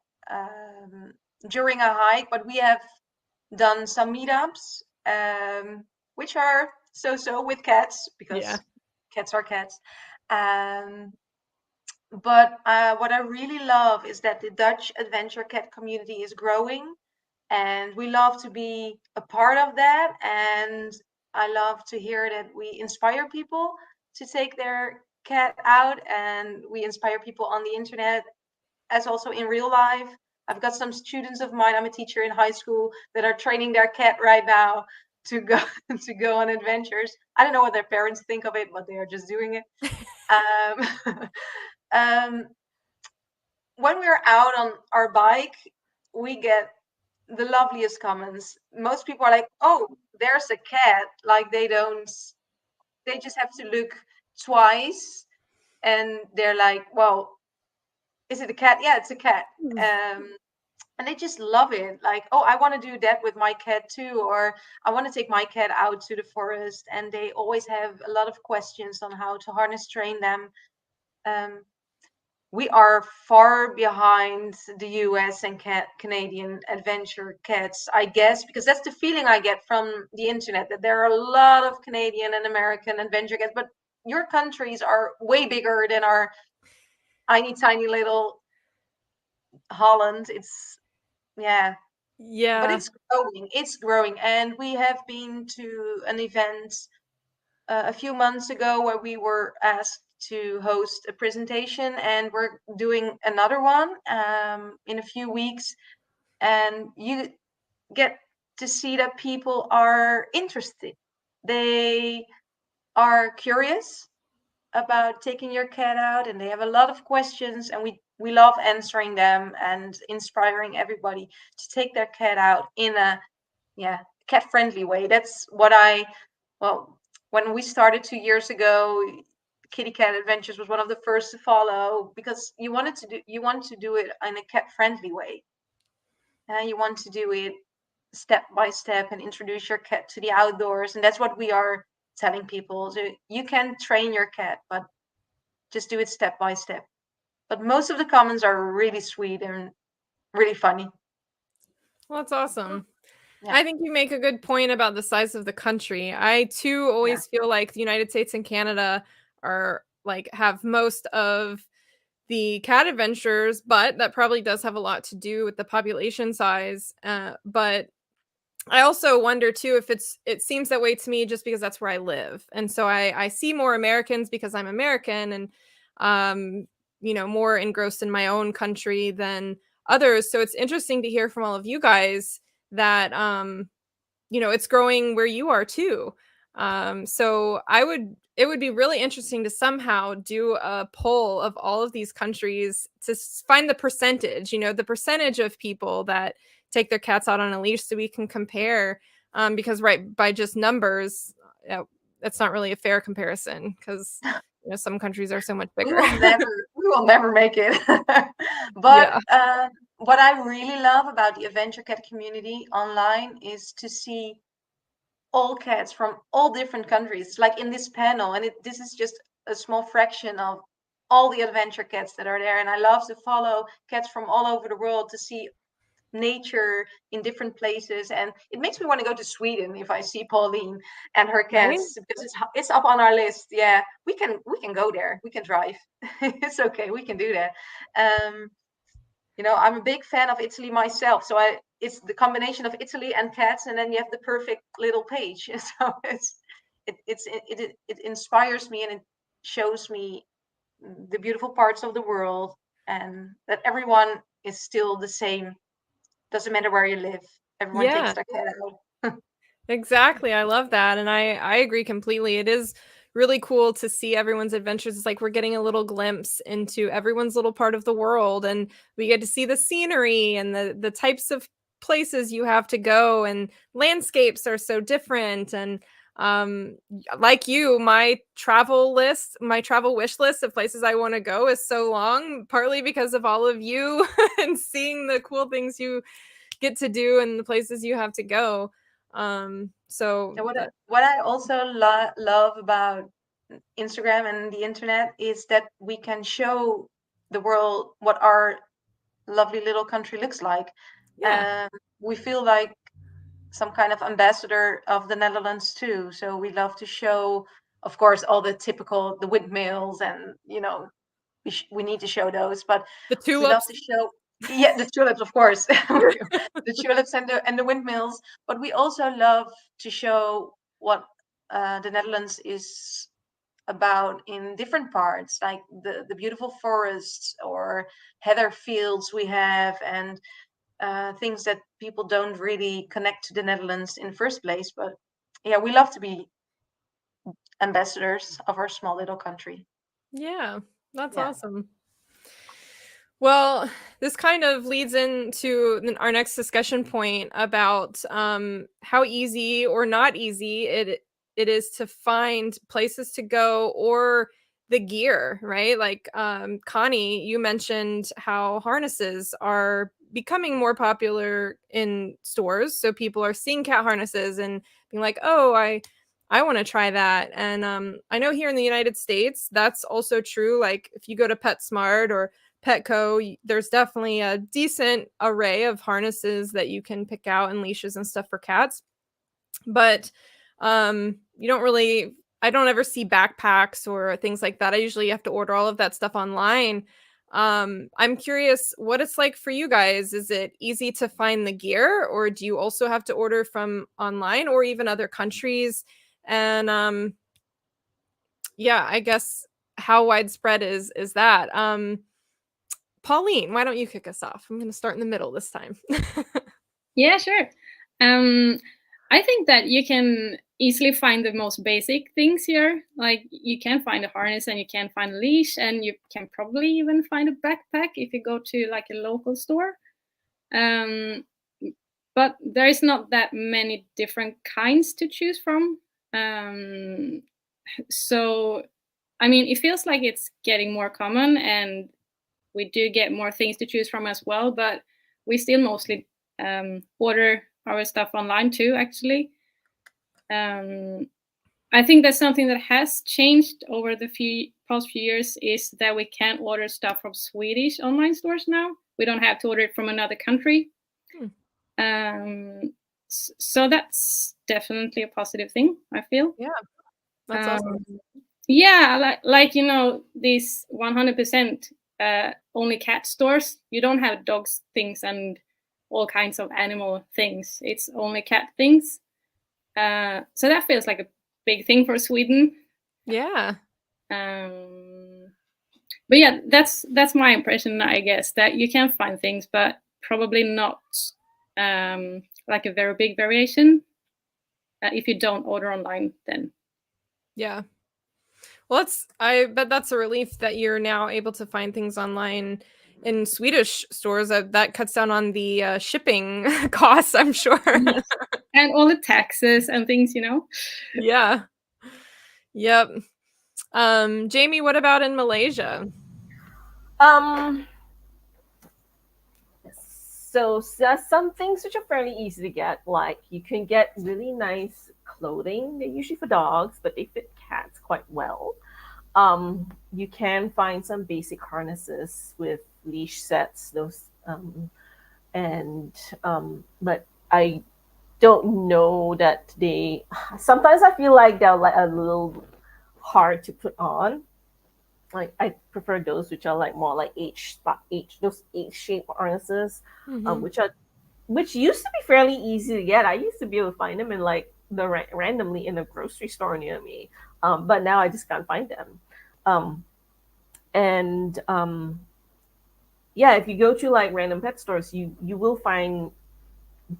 during a hike, but we have done some meetups, which are so with cats, because cats are cats. But what I really love is that the Dutch adventure cat community is growing, and we love to be a part of that. And I love to hear that we inspire people to take their cat out, and we inspire people on the internet as also in real life. I've got some students of mine, I'm a teacher in high school, that are training their cat right now to go to go on adventures. I don't know what their parents think of it, but they are just doing it. When we're out on our bike, we get the loveliest comments. Most people are like, "Oh, there's a cat." Like they just have to look twice, and they're like, "Well, is it a cat?" Yeah, it's a cat. and they just love it. Like, oh, I want to do that with my cat too, or I want to take my cat out to the forest. And they always have a lot of questions on how to harness train them. We are far behind the US and Canadian adventure cats, I guess, because that's the feeling I get from the internet, that there are a lot of Canadian and American adventure cats, but your countries are way bigger than our tiny little Holland. It's, yeah, but Yeah. it's growing. And we have been to an event a few months ago where we were asked to host a presentation, and we're doing another one in a few weeks. And you get to see that people are interested. They are curious about taking your cat out, and they have a lot of questions, and we love answering them and inspiring everybody to take their cat out in a cat friendly way. That's what when we started 2 years ago, Kitty Cat Adventures was one of the first to follow, because you want to do it in a cat friendly way. You want to do it step by step and introduce your cat to the outdoors, and that's what we are telling people. So you can train your cat, but just do it step by step. But most of the comments are really sweet and really funny. Well, that's awesome. Yeah. I think you make a good point about the size of the country. I too always feel like the United States and Canada are like have most of the cat adventures, but that probably does have a lot to do with the population size. But I also wonder too if it seems that way to me just because that's where I live. And so I see more Americans because I'm American and more engrossed in my own country than others. So it's interesting to hear from all of you guys that it's growing where you are too. So it would be really interesting to somehow do a poll of all of these countries to find the percentage, the percentage of people that take their cats out on a leash so we can compare. Because right by just numbers, that's not really a fair comparison because some countries are so much bigger. We will never make it. But what I really love about the adventure cat community online is to see all cats from all different countries, like in this panel. And this is just a small fraction of all the adventure cats that are there. And I love to follow cats from all over the world to see nature in different places, and it makes me want to go to Sweden if I see Pauline and her cats, because it's up on our list. Yeah, we can go there. We can drive. It's okay. We can do that. I'm a big fan of Italy myself, so it's the combination of Italy and cats, and then you have the perfect little page. So it inspires me, and it shows me the beautiful parts of the world, and that everyone is still the same. Doesn't matter where you live. Everyone takes their cat out. Exactly. I love that. And I agree completely. It is really cool to see everyone's adventures. It's like we're getting a little glimpse into everyone's little part of the world. And we get to see the scenery and the types of places you have to go. And landscapes are so different. And like you, my travel wish list of places I want to go is so long, partly because of all of you and seeing the cool things you get to do and the places you have to go. So what I also love about Instagram and the internet is that we can show the world what our lovely little country looks like. We feel like some kind of ambassador of the Netherlands too. So we love to show, of course, all the typical, the windmills, and we need to show those, but the tulips. We love to show the tulips, of course. The tulips and the windmills, but we also love to show what the Netherlands is about in different parts, like the beautiful forests or heather fields we have, and things that people don't really connect to the Netherlands in the first place. But yeah, we love to be ambassadors of our small little country. Yeah, that's awesome. Well, this kind of leads into our next discussion point about how easy or not easy it is to find places to go or the gear, right? Like Connie, you mentioned how harnesses are becoming more popular in stores. So people are seeing cat harnesses and being like, oh, I want to try that. And I know here in the United States, that's also true. Like if you go to PetSmart or Petco, there's definitely a decent array of harnesses that you can pick out and leashes and stuff for cats. But you don't really, I don't ever see backpacks or things like that. I usually have to order all of that stuff online. I'm curious what it's like for you guys. Is it easy to find the gear, or do you also have to order from online or even other countries? And yeah, I guess how widespread is that? Pauline, why don't you kick us off? I'm going to start in the middle this time. Yeah, sure. I think that you can easily find the most basic things here. Like you can find a harness and you can find a leash, and you can probably even find a backpack if you go to like a local store. But there is not that many different kinds to choose from. So, I mean, it feels like it's getting more common, and we do get more things to choose from as well. But we still mostly order our stuff online too, actually. I think that's something that has changed over the past few years, is that we can order stuff from Swedish online stores now. We don't have to order it from another country. So that's definitely a positive thing, I feel. Yeah, that's awesome. Yeah, like you know, these 100% only cat stores. You don't have dogs things and all kinds of animal things. It's only cat things. So that feels like a big thing for Sweden. Yeah. But yeah, that's my impression, I guess, that you can find things, but probably not like a very big variation if you don't order online then. Yeah. Well, I bet that's a relief that you're now able to find things online in Swedish stores. That cuts down on the shipping costs, I'm sure. Yes. And all the taxes and things, you know? Yeah. Yep. Jamie, what about in Malaysia? So some things which are fairly easy to get, like you can get really nice clothing. They're usually for dogs, but they fit cats quite well. You can find some basic harnesses with leash sets, but I don't know that they. Sometimes I feel like they're like a little hard to put on. Like I prefer those which are like more like those H-shaped harnesses, which used to be fairly easy to get. I used to be able to find them in like randomly in a grocery store near me, but now I just can't find them. Yeah, if you go to like random pet stores, you will find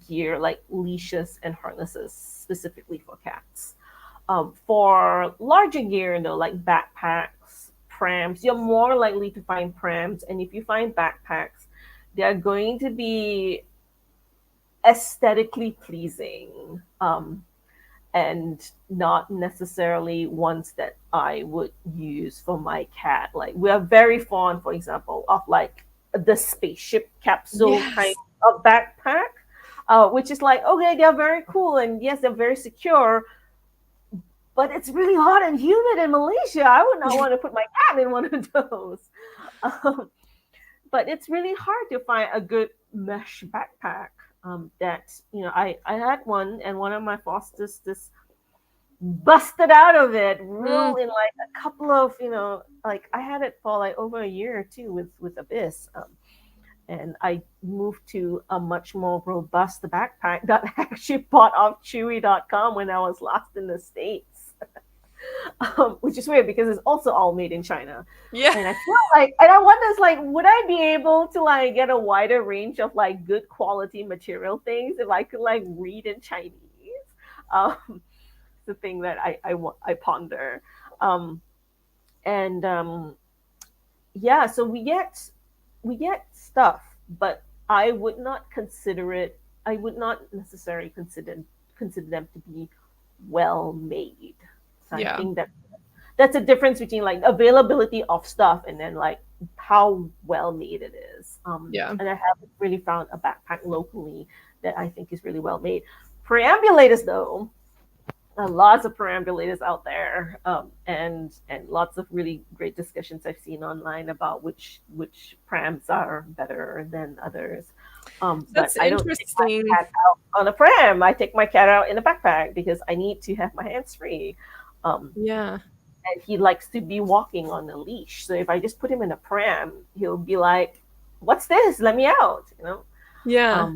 gear like leashes and harnesses specifically for cats. For larger gear though, like backpacks, prams, you're more likely to find prams, and if you find backpacks, they're going to be aesthetically pleasing, and not necessarily ones that I would use for my cat. Like we are very fond, for example, of like the spaceship capsule kind of backpack, which is like, okay, they're very cool, and yes, they're very secure, but it's really hot and humid in Malaysia. I would not want to put my cat in one of those. But it's really hard to find a good mesh backpack. That, you know, I had one, and one of my fosters just busted out of it real in like a couple of, you know, like I had it for like over a year or two with Abyss. And I moved to a much more robust backpack that I actually bought off Chewy.com when I was last in the States. Which is weird because it's also all made in China. Yeah. And I feel like, and I wonder, like, would I be able to like get a wider range of like good quality material things if I could like read in Chinese? The thing that I ponder. Yeah, so we get stuff, but I would not necessarily consider them to be well made. So I think that that's a difference between like availability of stuff and then like how well made it is. Yeah. And I haven't really found a backpack locally that I think is really well made. Perambulators, though, lots of perambulators out there, and lots of really great discussions I've seen online about which prams are better than others. That's but I don't take my interesting. cat out on a pram. I take my cat out in a backpack because I need to have my hands free. Yeah. And he likes to be walking on a leash. So if I just put him in a pram, he'll be like, "What's this? Let me out!" You know. Yeah.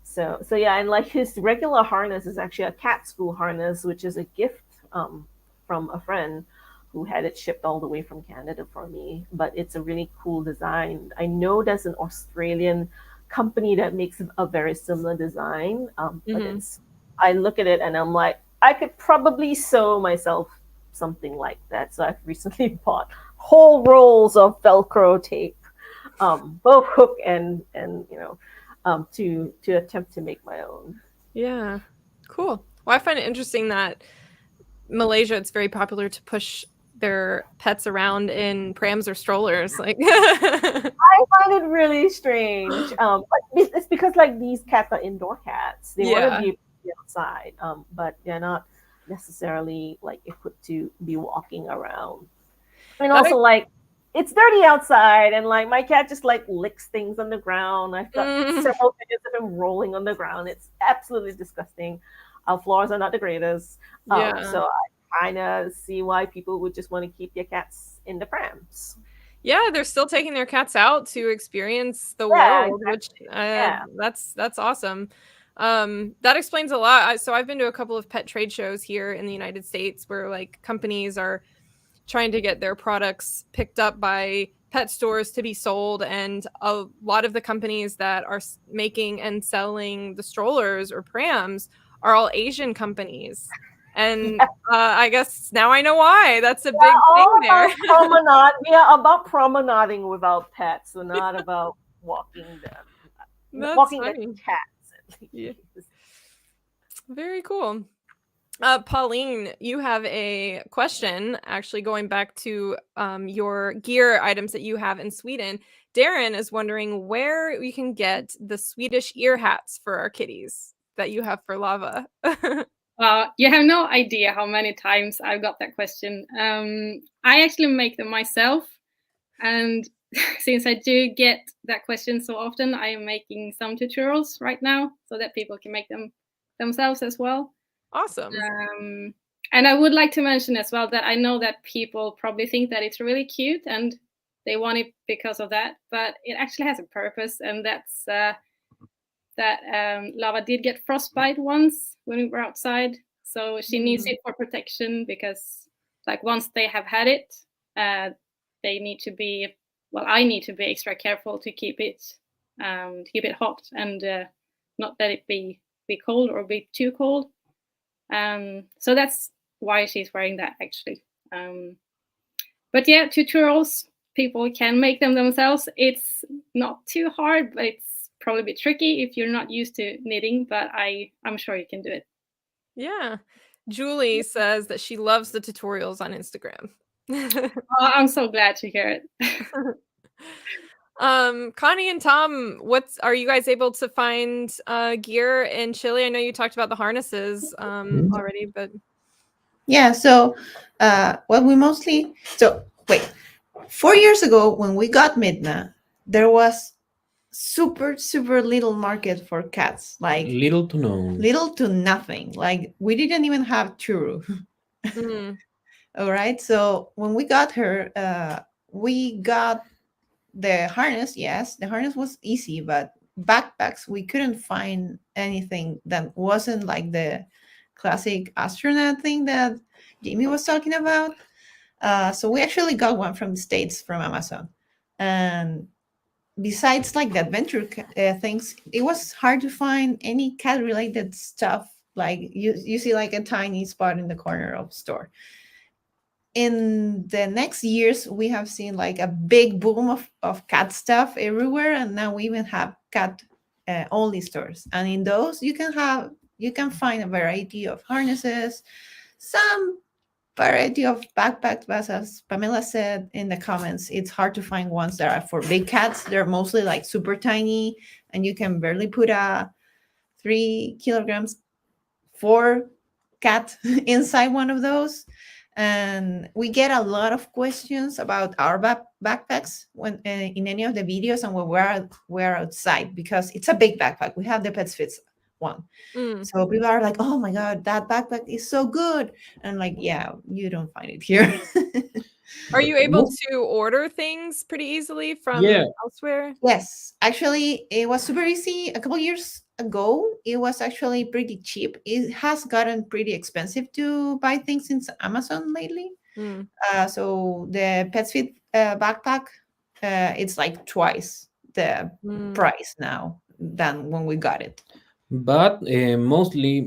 So yeah, and like his regular harness is actually a cat school harness, which is a gift from a friend who had it shipped all the way from Canada for me. But it's a really cool design. I know there's an Australian company that makes a very similar design, but I look at it and I'm like, I could probably sew myself something like that. So I've recently bought whole rolls of Velcro tape, both hook and to attempt to make my own. Yeah. Cool. Well, I find it interesting that Malaysia, it's very popular to push their pets around in prams or strollers. Like, I find it really strange. But it's because like these cats are indoor cats. They want to be outside, but they're not necessarily like equipped to be walking around. And also like it's dirty outside, and like my cat just like licks things on the ground. I've got several videos of him rolling on the ground. It's absolutely disgusting. Our floors are not the greatest, so I kind of see why people would just want to keep their cats in the prams. Yeah, they're still taking their cats out to experience the world, exactly. Which that's awesome. That explains a lot. So I've been to a couple of pet trade shows here in the United States where like companies are trying to get their products picked up by pet stores to be sold, and a lot of the companies that are making and selling the strollers or prams are all Asian companies. And I guess now I know why. That's a big thing there. We are about promenading without pets, so not about walking them. That's walking funny. the cats. Yeah. Very cool. Pauline, you have a question actually going back to your gear items that you have in Sweden. Darren is wondering where we can get the Swedish ear hats for our kitties that you have for Lava. You have no idea how many times I've got that question. I actually make them myself. And since I do get that question so often, I am making some tutorials right now so that people can make them themselves as well. Awesome. And I would like to mention as well that I know that people probably think that it's really cute and they want it because of that, but it actually has a purpose, and that's that Lava did get frostbite once when we were outside, so she needs it for protection because, like, once they have had it, they need to be. Well, I need to be extra careful to keep it hot and not let it be cold or be too cold. So that's why she's wearing that actually. But yeah, tutorials, people can make them themselves. It's not too hard, but it's probably a bit tricky if you're not used to knitting, but I'm sure you can do it. Yeah. Julie says that she loves the tutorials on Instagram. I'm so glad to hear it. Connie and Tom, are you guys able to find gear in Chile? I know you talked about the harnesses already, but yeah. So, we mostly 4 years ago when we got Midna, there was super little market for cats, like little to nothing. Like we didn't even have churro. All right. So when we got her, we got the harness. Yes, the harness was easy, but backpacks, we couldn't find anything that wasn't like the classic astronaut thing that Jamie was talking about. So we actually got one from the States, from Amazon. And besides like the adventure things, it was hard to find any cat related stuff. Like you see like a tiny spot in the corner of the store. In the next years, we have seen like a big boom of cat stuff everywhere, and now we even have cat only stores. And in those, you can find a variety of harnesses, some variety of backpacks, but as Pamela said in the comments, it's hard to find ones that are for big cats. They're mostly like super tiny, and you can barely put a 3 kilograms for cat inside one of those. And we get a lot of questions about our backpacks when in any of the videos and when we're outside, because it's a big backpack. We have the Pets Fits one. So people are like, oh my god, that backpack is so good, and like, yeah, you don't find it here. Are you able to order things pretty easily from elsewhere? Yes, actually, it was super easy a couple years ago. It was actually pretty cheap. It has gotten pretty expensive to buy things in Amazon lately. So the PetFit backpack, it's like twice the price now than when we got it. But mostly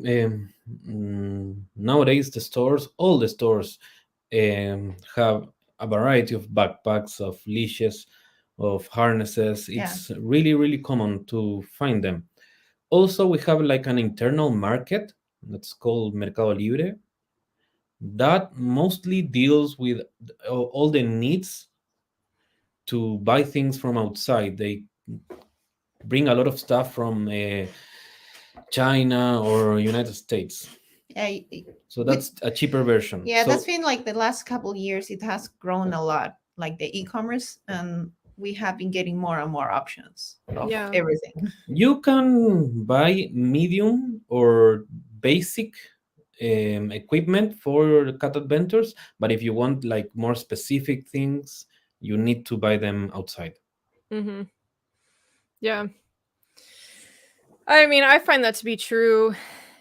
nowadays, all the stores have a variety of backpacks, of leashes, of harnesses. It's really, really common to find them. Also, we have like an internal market that's called Mercado Libre that mostly deals with all the needs to buy things from outside. They bring a lot of stuff from China or United States. So that's a cheaper version. Yeah, so, that's been like the last couple years. It has grown a lot, like the e-commerce, and we have been getting more and more options of everything. You can buy medium or basic equipment for cat adventures, but if you want like more specific things, you need to buy them outside. Yeah. I mean, I find that to be true.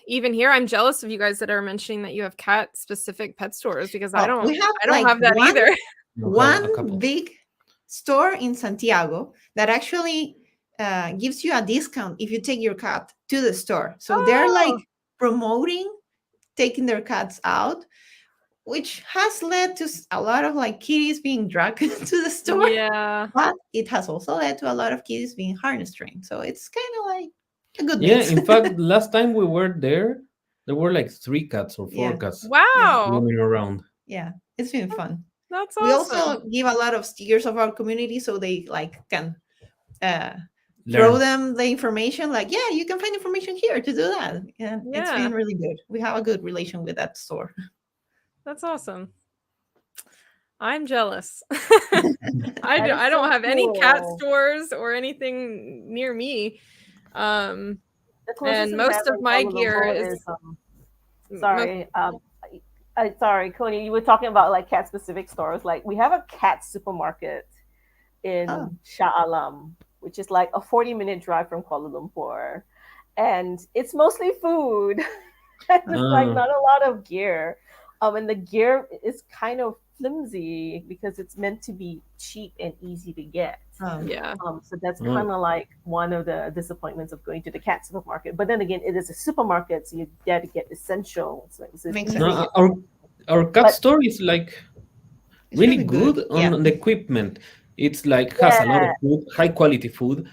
Even here, I'm jealous of you guys that are mentioning that you have cat specific pet stores, because I don't have that either. One big store in Santiago that actually gives you a discount if you take your cat to the store. So they're like promoting taking their cats out, which has led to a lot of like kitties being dragged to the store. Yeah. But it has also led to a lot of kitties being harness trained. So it's kind of like a good mix. In fact, last time we were there were like 3 cats or 4 cats. Wow. Roaming around. Yeah, it's been fun. That's awesome. We also give a lot of stickers of our community so they like can throw them the information, like, yeah, you can find information here to do that. And it's been really good. We have a good relation with that store. That's awesome. I'm jealous. I don't have any cat stores or anything near me. And most of my gear is sorry. Sorry, Connie, you were talking about like cat specific stores. Like we have a cat supermarket in Shah Alam, which is like a 40-minute drive from Kuala Lumpur. And it's mostly food. It's like not a lot of gear. And the gear is kind of flimsy because it's meant to be cheap and easy to get. So that's kind of like one of the disappointments of going to the cat supermarket. But then again, it is a supermarket, so you got to get essentials. So makes sense. Our cat store is like really good on the equipment. It's like has a lot of food, high quality food,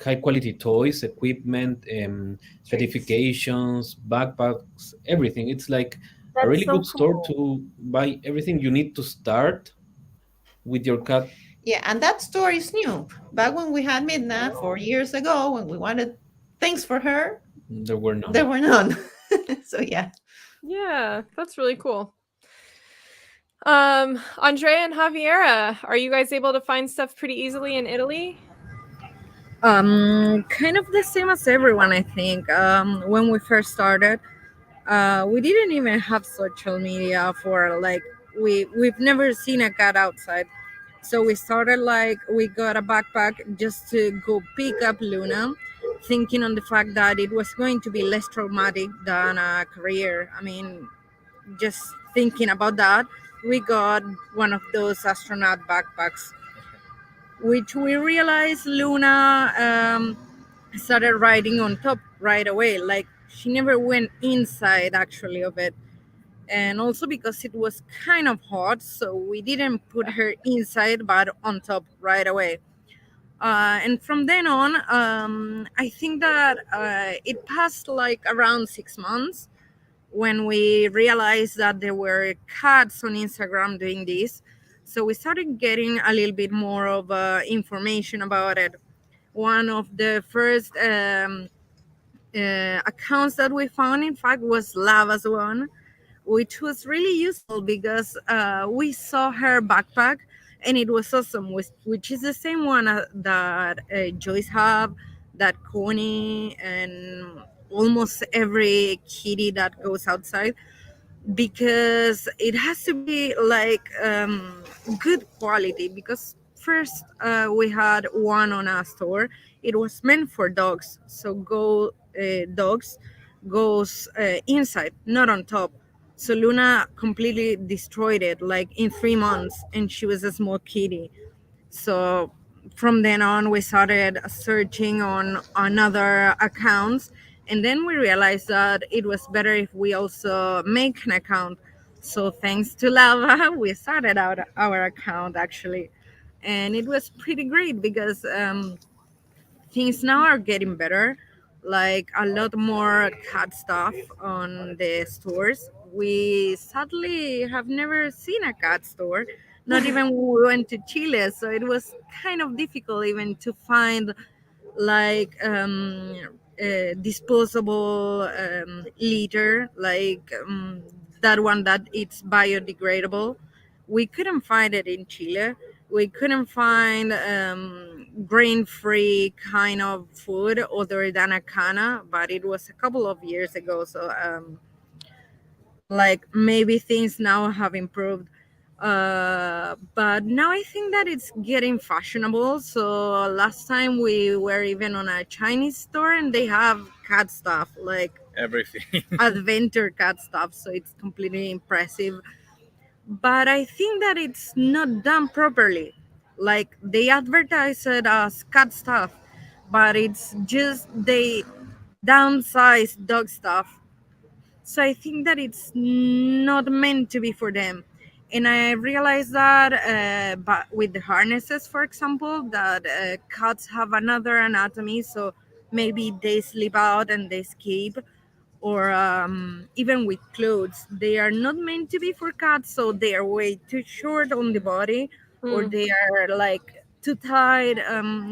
high quality toys, equipment, certifications, backpacks, everything. It's like a really good store to buy everything you need to start with your cat. Yeah, and that store is new. Back when we had Midna 4 years ago, when we wanted things for her, there were none. So yeah. Yeah, that's really cool. Andrea and Javiera, are you guys able to find stuff pretty easily in Italy? Kind of the same as everyone, I think. When we first started, we didn't even have social media for like we've never seen a cat outside. So we started like we got a backpack just to go pick up Luna, thinking on the fact that it was going to be less traumatic than a career. I mean, just thinking about that, we got one of those astronaut backpacks, which we realized Luna started riding on top right away. Like she never went inside actually of it. And also because it was kind of hot, so we didn't put her inside, but on top right away. And from then on, I think that it passed like around 6 months. when we realized that there were cats on Instagram doing this. So we started getting a little bit more of information about it. One of the first accounts that we found, in fact, was Lava's one, which was really useful because we saw her backpack and it was awesome, which is the same one that Joyce have, that Connie, and almost every kitty that goes outside, because it has to be like good quality. Because first we had one on our store, it was meant for dogs, so dogs goes inside, not on top. So Luna completely destroyed it like in 3 months, and she was a small kitty. So from then on, we started searching on other accounts, and then we realized that it was better if we also make an account. So thanks to Lava, we started out our account actually, and it was pretty great because things now are getting better, like a lot more cat stuff on the stores. We sadly have never seen a cat store, not even when we went to Chile, so it was kind of difficult even to find like disposable litter, like that one that it's biodegradable. We couldn't find it in Chile. We couldn't find grain-free kind of food other than a cana, but it was a couple of years ago. So like maybe things now have improved, but now I think that it's getting fashionable. So last time we were even on a Chinese store and they have cat stuff, like Everything. adventure cat stuff, so it's completely impressive. But I think that it's not done properly. Like they advertise it as cat stuff, but it's just they downsize dog stuff. So I think that it's not meant to be for them. And I realized that but with the harnesses, for example, that cats have another anatomy. So maybe they slip out and they escape, or even with clothes, they are not meant to be for cats. So they are way too short on the body, or Mm, they are like too tight,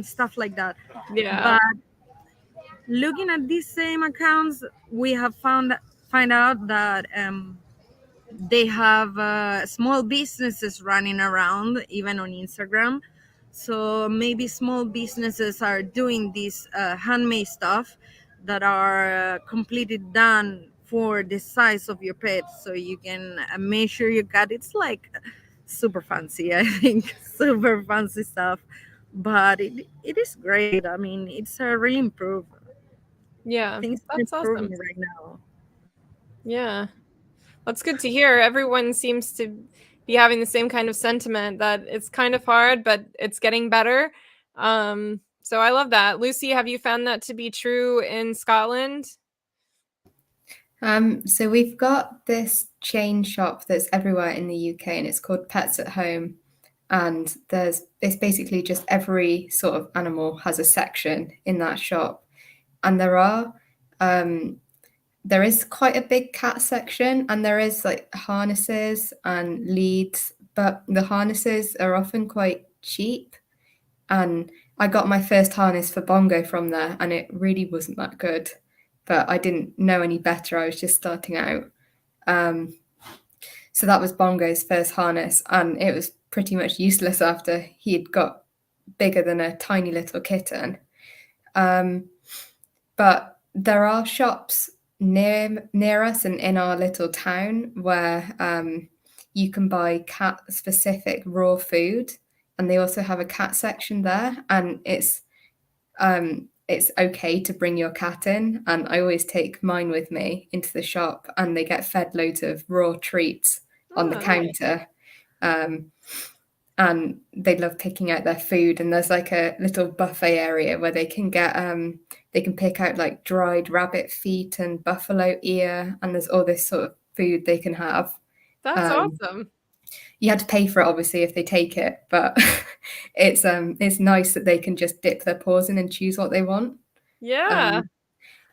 stuff like that. yeah. But looking at these same accounts, we have find out that they have small businesses running around even on Instagram. So maybe small businesses are doing this handmade stuff that are completely done for the size of your pet, so you can measure your cat. It's like super fancy, I think, super fancy stuff, but it is great. I mean, it's really improved. Yeah. Things are That's improving awesome. right now. Yeah. That's good to hear. Everyone seems to be having the same kind of sentiment that it's kind of hard, but it's getting better. So I love that. Lucy, have you found that to be true in Scotland? So we've got this chain shop that's everywhere in the UK, and it's called Pets at Home. And it's basically just every sort of animal has a section in that shop. And there is quite a big cat section, and there is like harnesses and leads, but the harnesses are often quite cheap. And I got my first harness for Bongo from there, and it really wasn't that good. But I didn't know any better. I was just starting out. So that was Bongo's first harness, and it was pretty much useless after he had got bigger than a tiny little kitten. But there are shops near us and in our little town where you can buy cat specific raw food, and they also have a cat section there, and it's okay to bring your cat in, and I always take mine with me into the shop, and they get fed loads of raw treats on the counter. And they love picking out their food, and there's like a little buffet area where they can pick out like dried rabbit feet and buffalo ear, and there's all this sort of food they can have. That's awesome. You had to pay for it obviously if they take it, but it's nice that they can just dip their paws in and choose what they want. Yeah.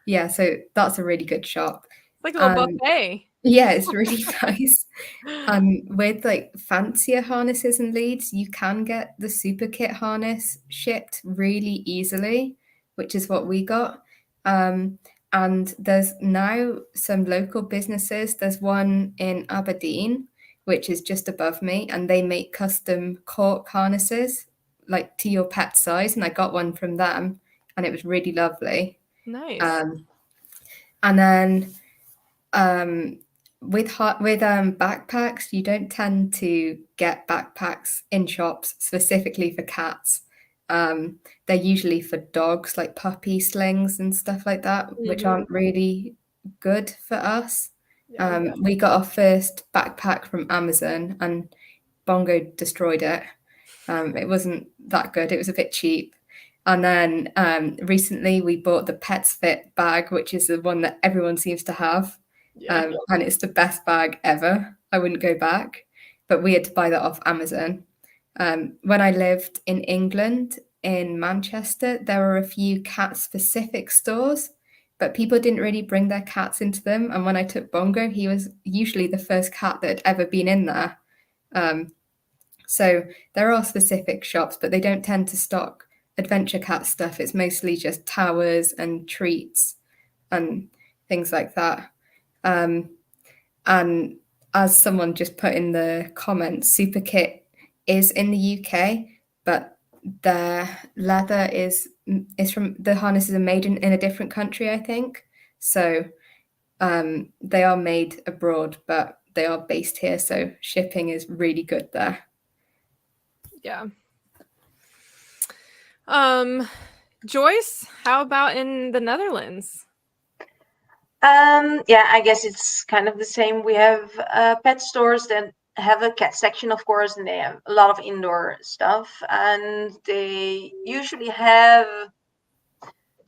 Yeah, so that's a really good shop. like a little Um, buffet. yeah, it's really nice. With like fancier harnesses and leads, you can get the super kit harness shipped really easily, which is what we got. And there's now some local businesses. There's one in Aberdeen, which is just above me, and they make custom cork harnesses like to your pet size. And I got one from them, and it was really lovely. Nice. And then with backpacks, you don't tend to get backpacks in shops specifically for cats. They're usually for dogs, like puppy slings and stuff like that, which aren't really good for us. We got our first backpack from Amazon, and Bongo destroyed it. It wasn't that good. It was a bit cheap. And then recently we bought the Pets Fit bag, which is the one that everyone seems to have. And it's the best bag ever. I wouldn't go back, but we had to buy that off Amazon. When I lived in England, in Manchester, there were a few cat-specific stores, but people didn't really bring their cats into them. And when I took Bongo, he was usually the first cat that had ever been in there. So there are specific shops, but they don't tend to stock adventure cat stuff. It's mostly just towers and treats and things like that. And as someone just put in the comments, Super Kit is in the UK, but their leather is from the harnesses are made in a different country, I think. So they are made abroad, but they are based here. So shipping is really good there. Yeah. Joyce, how about in the Netherlands? Yeah, I guess it's kind of the same. We have pet stores that have a cat section, of course, and they have a lot of indoor stuff, and they usually have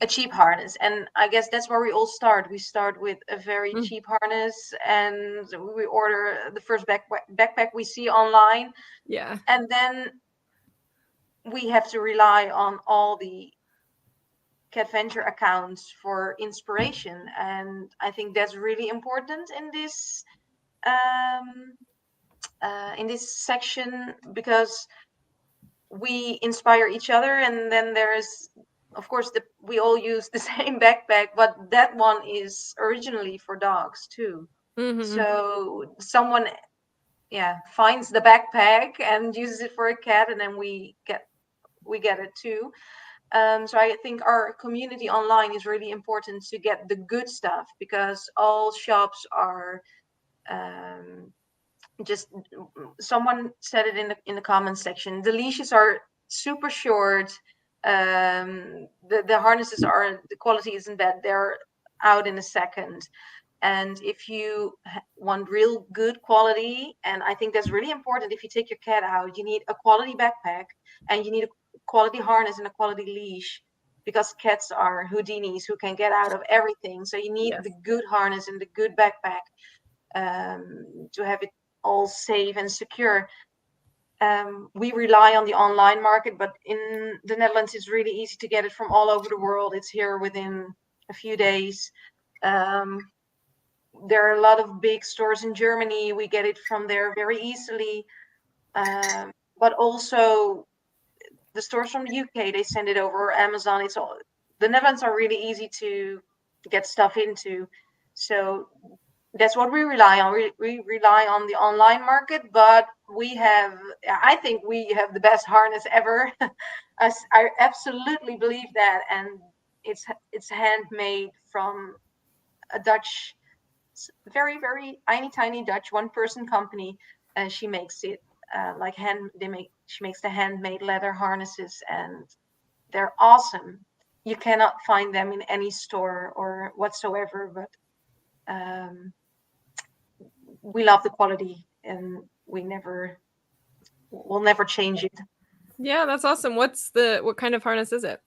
a cheap harness. And I guess that's where we all start. We start with a very cheap harness, and we order the first backpack we see online. Yeah. And then we have to rely on all the Catventure accounts for inspiration, and I think that's really important in this section, because we inspire each other. And then there's, of course, we all use the same backpack, but that one is originally for dogs too. So someone finds the backpack and uses it for a cat, and then we get it too. So I think our community online is really important to get the good stuff, because all shops are just, someone said it in the comments section, the leashes are super short. The harnesses are, the quality isn't bad, they're out in a second. And if you want real good quality, and I think that's really important, if you take your cat out, you need a quality backpack, and you need a quality harness and a quality leash, because cats are Houdinis who can get out of everything. So you need the good harness and the good backpack to have it all safe and secure. We rely on the online market, but in the Netherlands, it's really easy to get it from all over the world. It's here within a few days. There are a lot of big stores in Germany. We get it from there very easily. But also the stores from the UK, they send it over Amazon. It's all, the Netherlands are really easy to get stuff into. So that's what we rely on. We rely on the online market, but I think we have the best harness ever. I absolutely believe that. And it's handmade from a Dutch, very, very tiny Dutch one-person company, and she makes it she makes the handmade leather harnesses, and they're awesome. You cannot find them in any store or whatsoever, but we love the quality, and we'll never change it. Yeah, that's awesome. What kind of harness is it?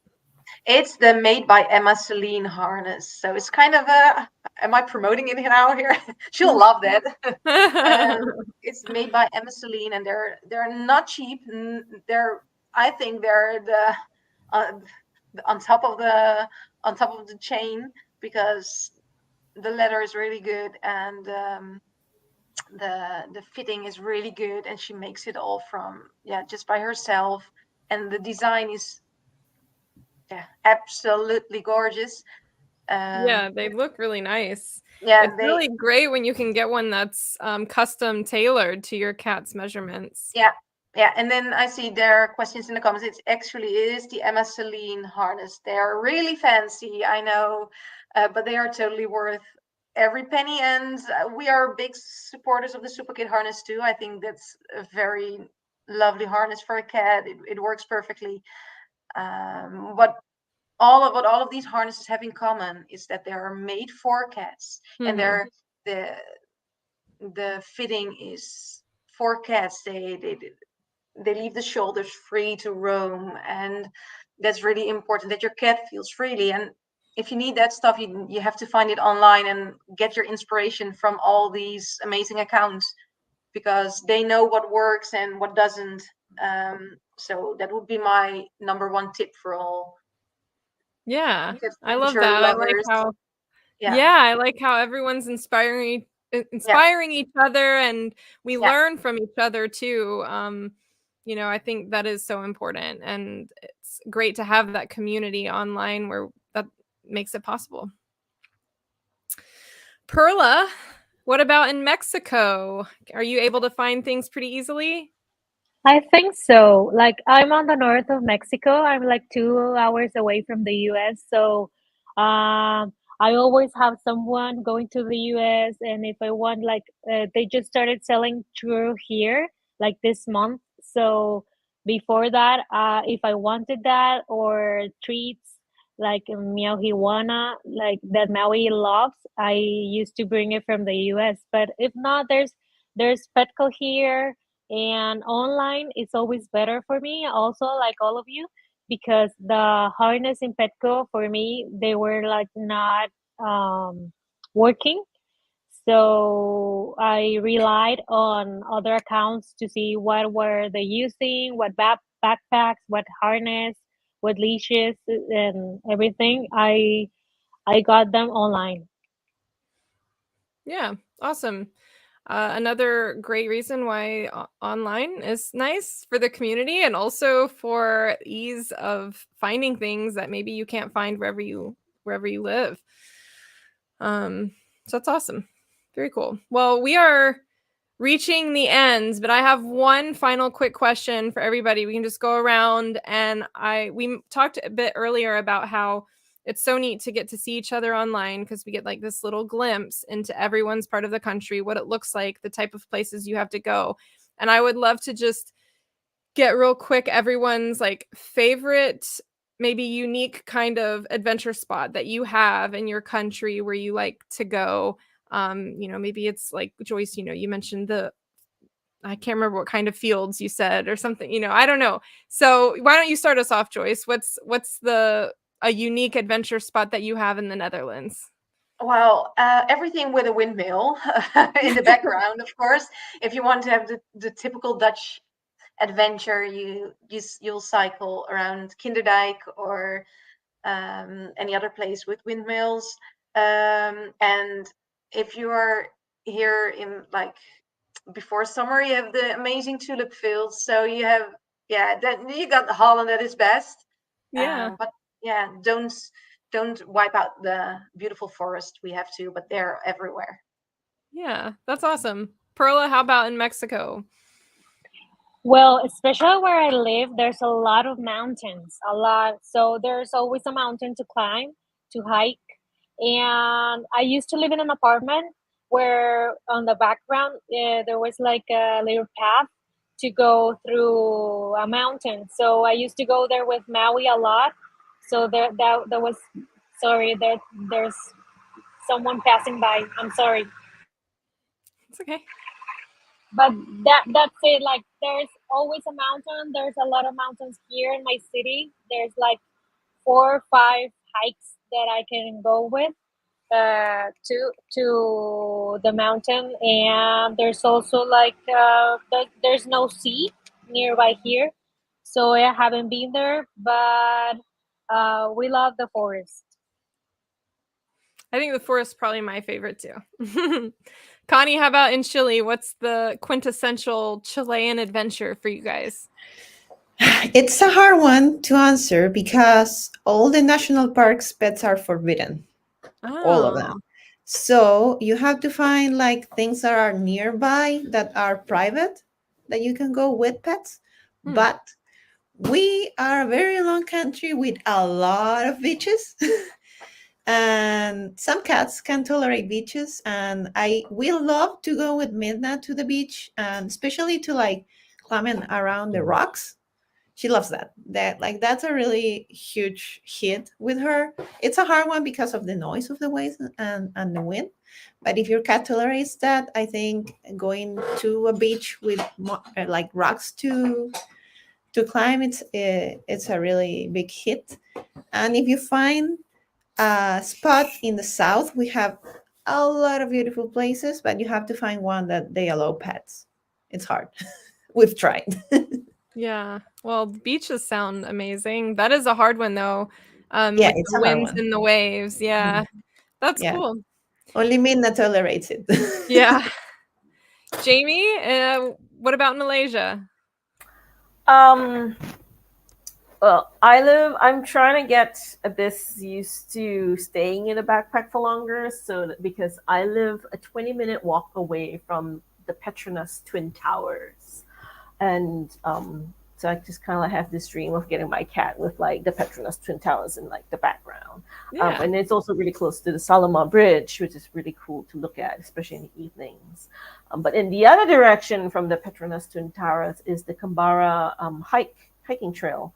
It's the Made by Emma Celine harness. So it's kind of am I promoting it now here? She'll love that. It's made by Emma Celine, and they're not cheap. I think they're the on top of the chain, because the leather is really good, and the fitting is really good, and she makes it all from just by herself, and the design is absolutely gorgeous. Yeah, they look really nice. Yeah, It's really great when you can get one that's custom tailored to your cat's measurements. Yeah, and then I see there are questions in the comments. It is the Emma Celine harness. They are really fancy, I know, but they are totally worth every penny. And we are big supporters of the Super Kit harness too. I think that's a very lovely harness for a cat. It works perfectly. What all of these harnesses have in common is that they are made for cats, and the fitting is for cats. They leave the shoulders free to roam, and that's really important, that your cat feels freely. And if you need that stuff, you have to find it online and get your inspiration from all these amazing accounts, because they know what works and what doesn't. So that would be my number one tip for all. Yeah, I love that. Lovers. I like how everyone's inspiring each other, and we learn from each other too. I think that is so important, and it's great to have that community online where that makes it possible. Perla, what about in Mexico? Are you able to find things pretty easily? I think so. Like I'm on the north of Mexico. I'm like 2 hours away from the US. So I always have someone going to the US, and if I want like they just started selling through here like this month. So before that, if I wanted that or treats like Meow like that Maui loves, I used to bring it from the US. But if not, there's Petco here, and online it's always better for me also, like all of you, because the harness in Petco for me, they were like not working, so I relied on other accounts to see what were they using, what backpacks, what harness, what leashes, and everything. I got them online. Yeah, awesome. Another great reason why online is nice for the community, and also for ease of finding things that maybe you can't find wherever you live. So that's awesome. Very cool. Well, we are reaching the end, but I have one final quick question for everybody. We can just go around, and we talked a bit earlier about how it's so neat to get to see each other online, because we get like this little glimpse into everyone's part of the country, what it looks like, the type of places you have to go. And I would love to just get real quick everyone's like favorite, maybe unique kind of adventure spot that you have in your country where you like to go. Maybe it's like Joyce, you mentioned I can't remember what kind of fields you said or something, I don't know. So why don't you start us off, Joyce? What's a unique adventure spot that you have in the Netherlands? Well, everything with a windmill in the background, of course. If you want to have the typical Dutch adventure, you'll cycle around Kinderdijk or any other place with windmills. And if you are here in like before summer, you have the amazing tulip fields. So you have then you got Holland at its best. But don't wipe out the beautiful forest we have too, but they're everywhere. Yeah, that's awesome. Perla, how about in Mexico? Well, especially where I live, there's a lot of mountains, a lot. So there's always a mountain to climb, to hike. And I used to live in an apartment where on the background, there was like a little path to go through a mountain. So I used to go there with Maui a lot. So that was, sorry, there's someone passing by. I'm sorry. It's okay. But that's it. Like there's always a mountain. There's a lot of mountains here in my city. There's like 4 or 5 hikes that I can go with to the mountain. And there's also like there's no sea nearby here, so I haven't been there, but we love the forest. I think the forest is probably my favorite too. Connie, how about in Chile? What's the quintessential Chilean adventure for you guys? It's a hard one to answer because all the national parks pets are forbidden, all of them. Oh, So you have to find like things that are nearby that are private that you can go with pets. Hmm. But we are a very long country with a lot of beaches. And some cats can tolerate beaches, and I will love to go with Midna to the beach, and especially to like climbing around the rocks. She loves that. That's a really huge hit with her. It's a hard one because of the noise of the waves and the wind. But if your cat tolerates that, I think going to a beach with like rocks to climb, it's a really big hit. And if you find a spot in the south, we have a lot of beautiful places, but you have to find one that they allow pets. It's hard. We've tried. yeah. Well, beaches sound amazing. That is a hard one though. Yeah, With it's the a hard winds one. and the waves. Yeah. That's Yeah. cool. Only Minna tolerates it. Yeah. Jamie, what about Malaysia? Um, well, I'm trying to get a bit used to staying in a backpack for longer. Because I live a 20-minute walk away from the Petronas Twin Towers. And so I just kind of have this dream of getting my cat with like the Petronas Twin Towers in like the background. Yeah. And it's also really close to the Salomon Bridge, which is really cool to look at, especially in the evenings. But in the other direction from the Petronas Twin Towers is the Kambara hiking trail.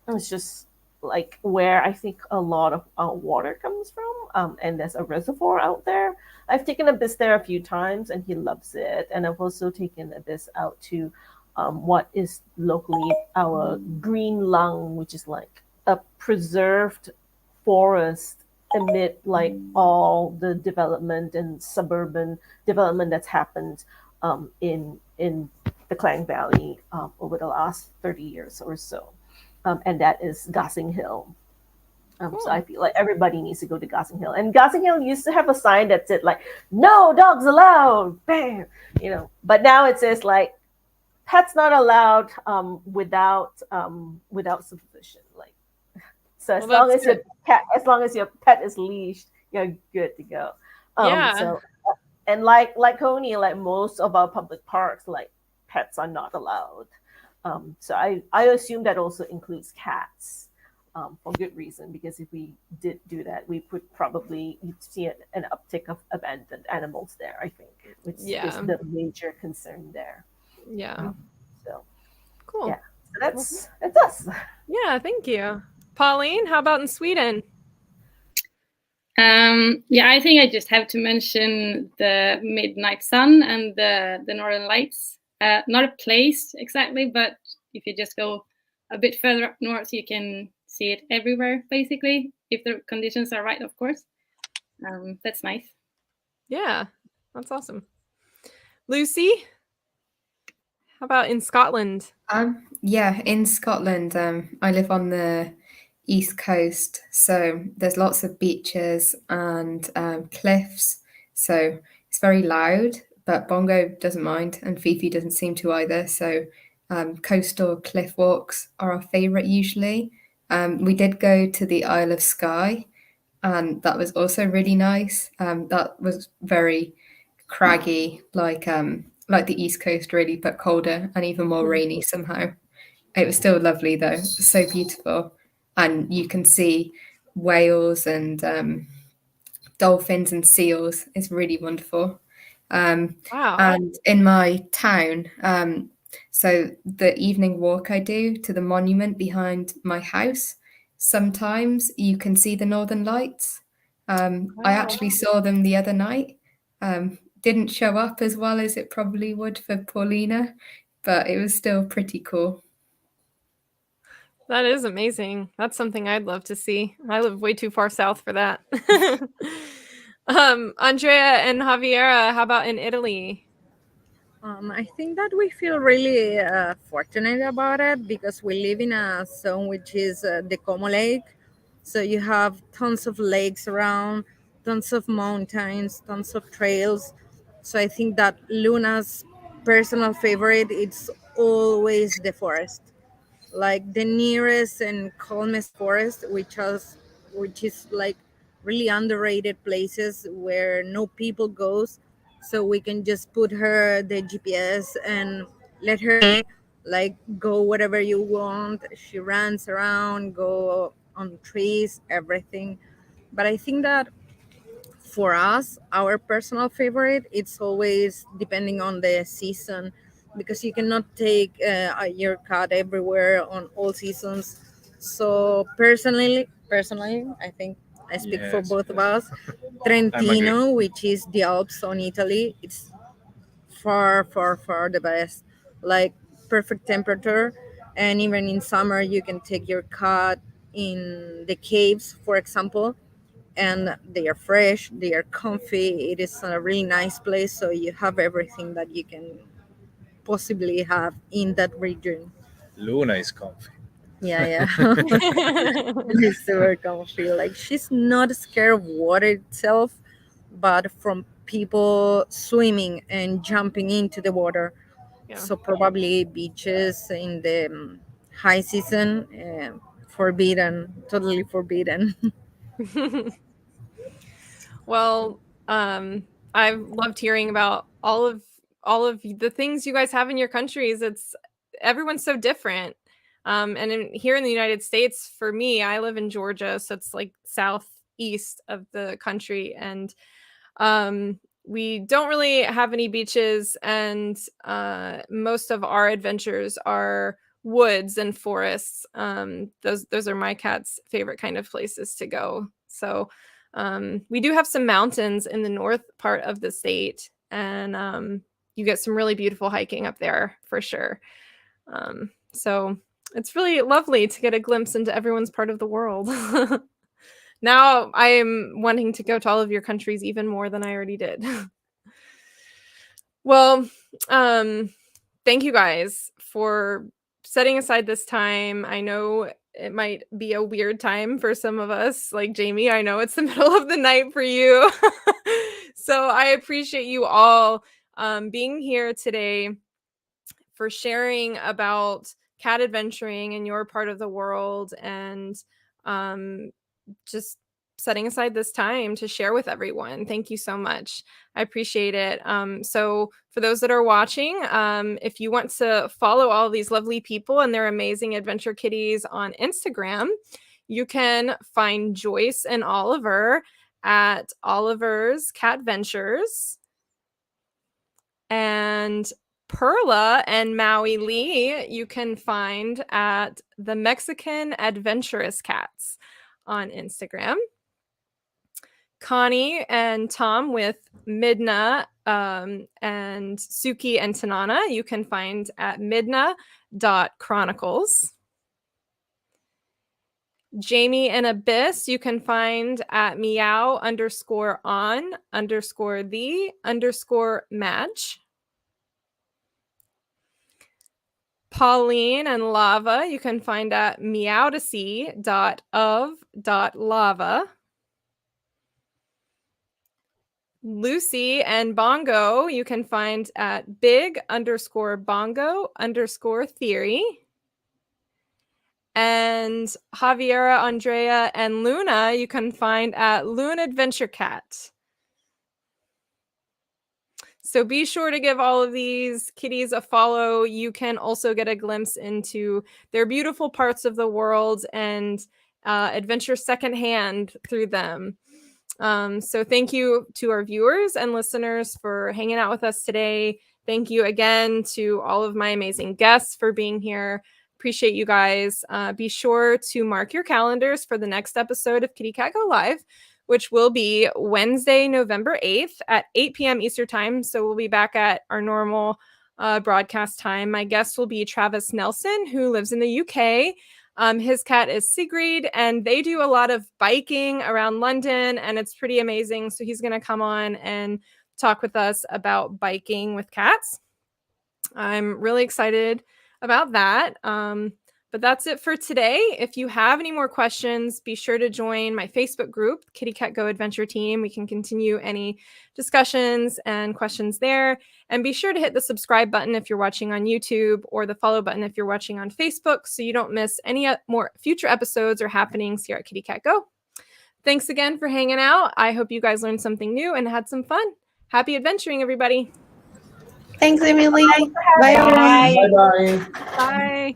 It's just like where I think a lot of water comes from, and there's a reservoir out there. I've taken Abyss there a few times, and he loves it. And I've also taken Abyss out to what is locally our green lung, which is like a preserved forest amid like all the development and suburban development that's happened in the Klang Valley over the last 30 years or so. And that is Gossing Hill. So I feel like everybody needs to go to Gossing Hill. And Gossing Hill used to have a sign that said like, "No dogs allowed," bam, But now it says like, "Pets not allowed without supervision." Like, so as long as your pet is leashed, you're good to go. Yeah. So, and like Coney, like most of our public parks, like pets are not allowed. So I assume that also includes cats, for good reason, because if we did do that, we would probably see an uptick of abandoned animals there, I think, which is the major concern there. Yeah. So cool. Yeah. So that's us. Yeah, thank you. Pauline, how about in Sweden? Yeah, I think I just have to mention the midnight sun and the northern lights. Not a place exactly, but if you just go a bit further up north, you can see it everywhere, basically, if the conditions are right, of course. That's nice. Yeah, that's awesome. Lucy, how about in Scotland? Yeah, in Scotland, I live on the east coast, so there's lots of beaches and cliffs, so it's very loud, but Bongo doesn't mind, and Fifi doesn't seem to either, so coastal cliff walks are our favourite usually. We did go to the Isle of Skye, and that was also really nice. That was very craggy, like the East Coast really, but colder and even more rainy somehow. It was still lovely though. It was so beautiful, and you can see whales and dolphins and seals. It's really wonderful. Wow. And in my town, so the evening walk I do to the monument behind my house, sometimes you can see the northern lights. I actually saw them the other night. Didn't show up as well as it probably would for Paulina, but it was still pretty cool. That is amazing. That's something I'd love to see. I live way too far south for that. Andrea and Javiera, how about in Italy? I think that we feel really fortunate about it because we live in a zone which is the Como Lake, So you have tons of lakes around, tons of mountains, tons of trails. So I think that Luna's personal favorite is always the forest, like the nearest and calmest forest, which is like really underrated places where no people goes. So we can just put her the GPS and let her be, like go wherever you want. She runs around, go on trees, everything. But I think that for us, our personal favorite, it's always depending on the season, because you cannot take your cat everywhere on all seasons. So personally, I think I speak for both of us. Trentino, which is the Alps on Italy, it's far, far, far the best. Like perfect temperature, and even in summer, you can take your cat in the caves, for example, and they are fresh, they are comfy. It is a really nice place, so you have everything that you can possibly have in that region. Luna is comfy. Yeah. It's super comfy. Like she's not scared of water itself, but from people swimming and jumping into the water. Yeah. So probably beaches in the high season, forbidden, totally forbidden. Well, I've loved hearing about all of the things you guys have in your countries. It's everyone's so different. Here in the United States, for me, I live in Georgia, so it's like southeast of the country, and we don't really have any beaches, and most of our adventures are woods and forests. Those are my cat's favorite kind of places to go. So we do have some mountains in the north part of the state, and you get some really beautiful hiking up there for sure. So it's really lovely to get a glimpse into everyone's part of the world. Now I am wanting to go to all of your countries even more than I already did. Well, thank you guys for setting aside this time. I know it might be a weird time for some of us, like Jamie. I know it's the middle of the night for you. So I appreciate you all being here today, for sharing about cat adventuring in your part of the world, and just setting aside this time to share with everyone. Thank you so much. I appreciate it. So for those that are watching, if you want to follow all these lovely people and their amazing adventure kitties on Instagram, you can find Joyce and Oliver at Oliver's Cat Ventures, and Perla and Maui Lee you can find at the Mexican Adventurous Cats on Instagram. Connie and Tom with Midna and Suki and Tanana you can find at midna.chronicles. Jamie and Abyss you can find at meow_on_the_madge. Pauline and Lava you can find at meowtasee.of.lava. Lucy and Bongo you can find at big_bongo_theory. And Javier Andrea and Luna you can find at Loon Adventure Cat. So be sure to give all of these kitties a follow. You can also get a glimpse into their beautiful parts of the world and adventure secondhand through them. So thank you to our viewers and listeners for hanging out with us today. Thank you again to all of my amazing guests for being here. Appreciate you guys. Be sure to mark your calendars for the next episode of Kitty Cat Go Live, which will be Wednesday, November 8th at 8 p.m. Eastern Time. So we'll be back at our normal broadcast time. My guest will be Travis Nelson, who lives in the UK. His cat is Sigrid, and they do a lot of biking around London, and it's pretty amazing. So he's going to come on and talk with us about biking with cats. I'm really excited about that. But that's it for today. If you have any more questions, be sure to join my Facebook group, Kitty Cat Go Adventure Team. We can continue any discussions and questions there. And be sure to hit the subscribe button if you're watching on YouTube, or the follow button if you're watching on Facebook, so you don't miss any more future episodes or happenings here at Kitty Cat Go. Thanks again for hanging out. I hope you guys learned something new and had some fun. Happy adventuring, everybody. Thanks, Emily. Bye, everyone. Bye bye. Bye.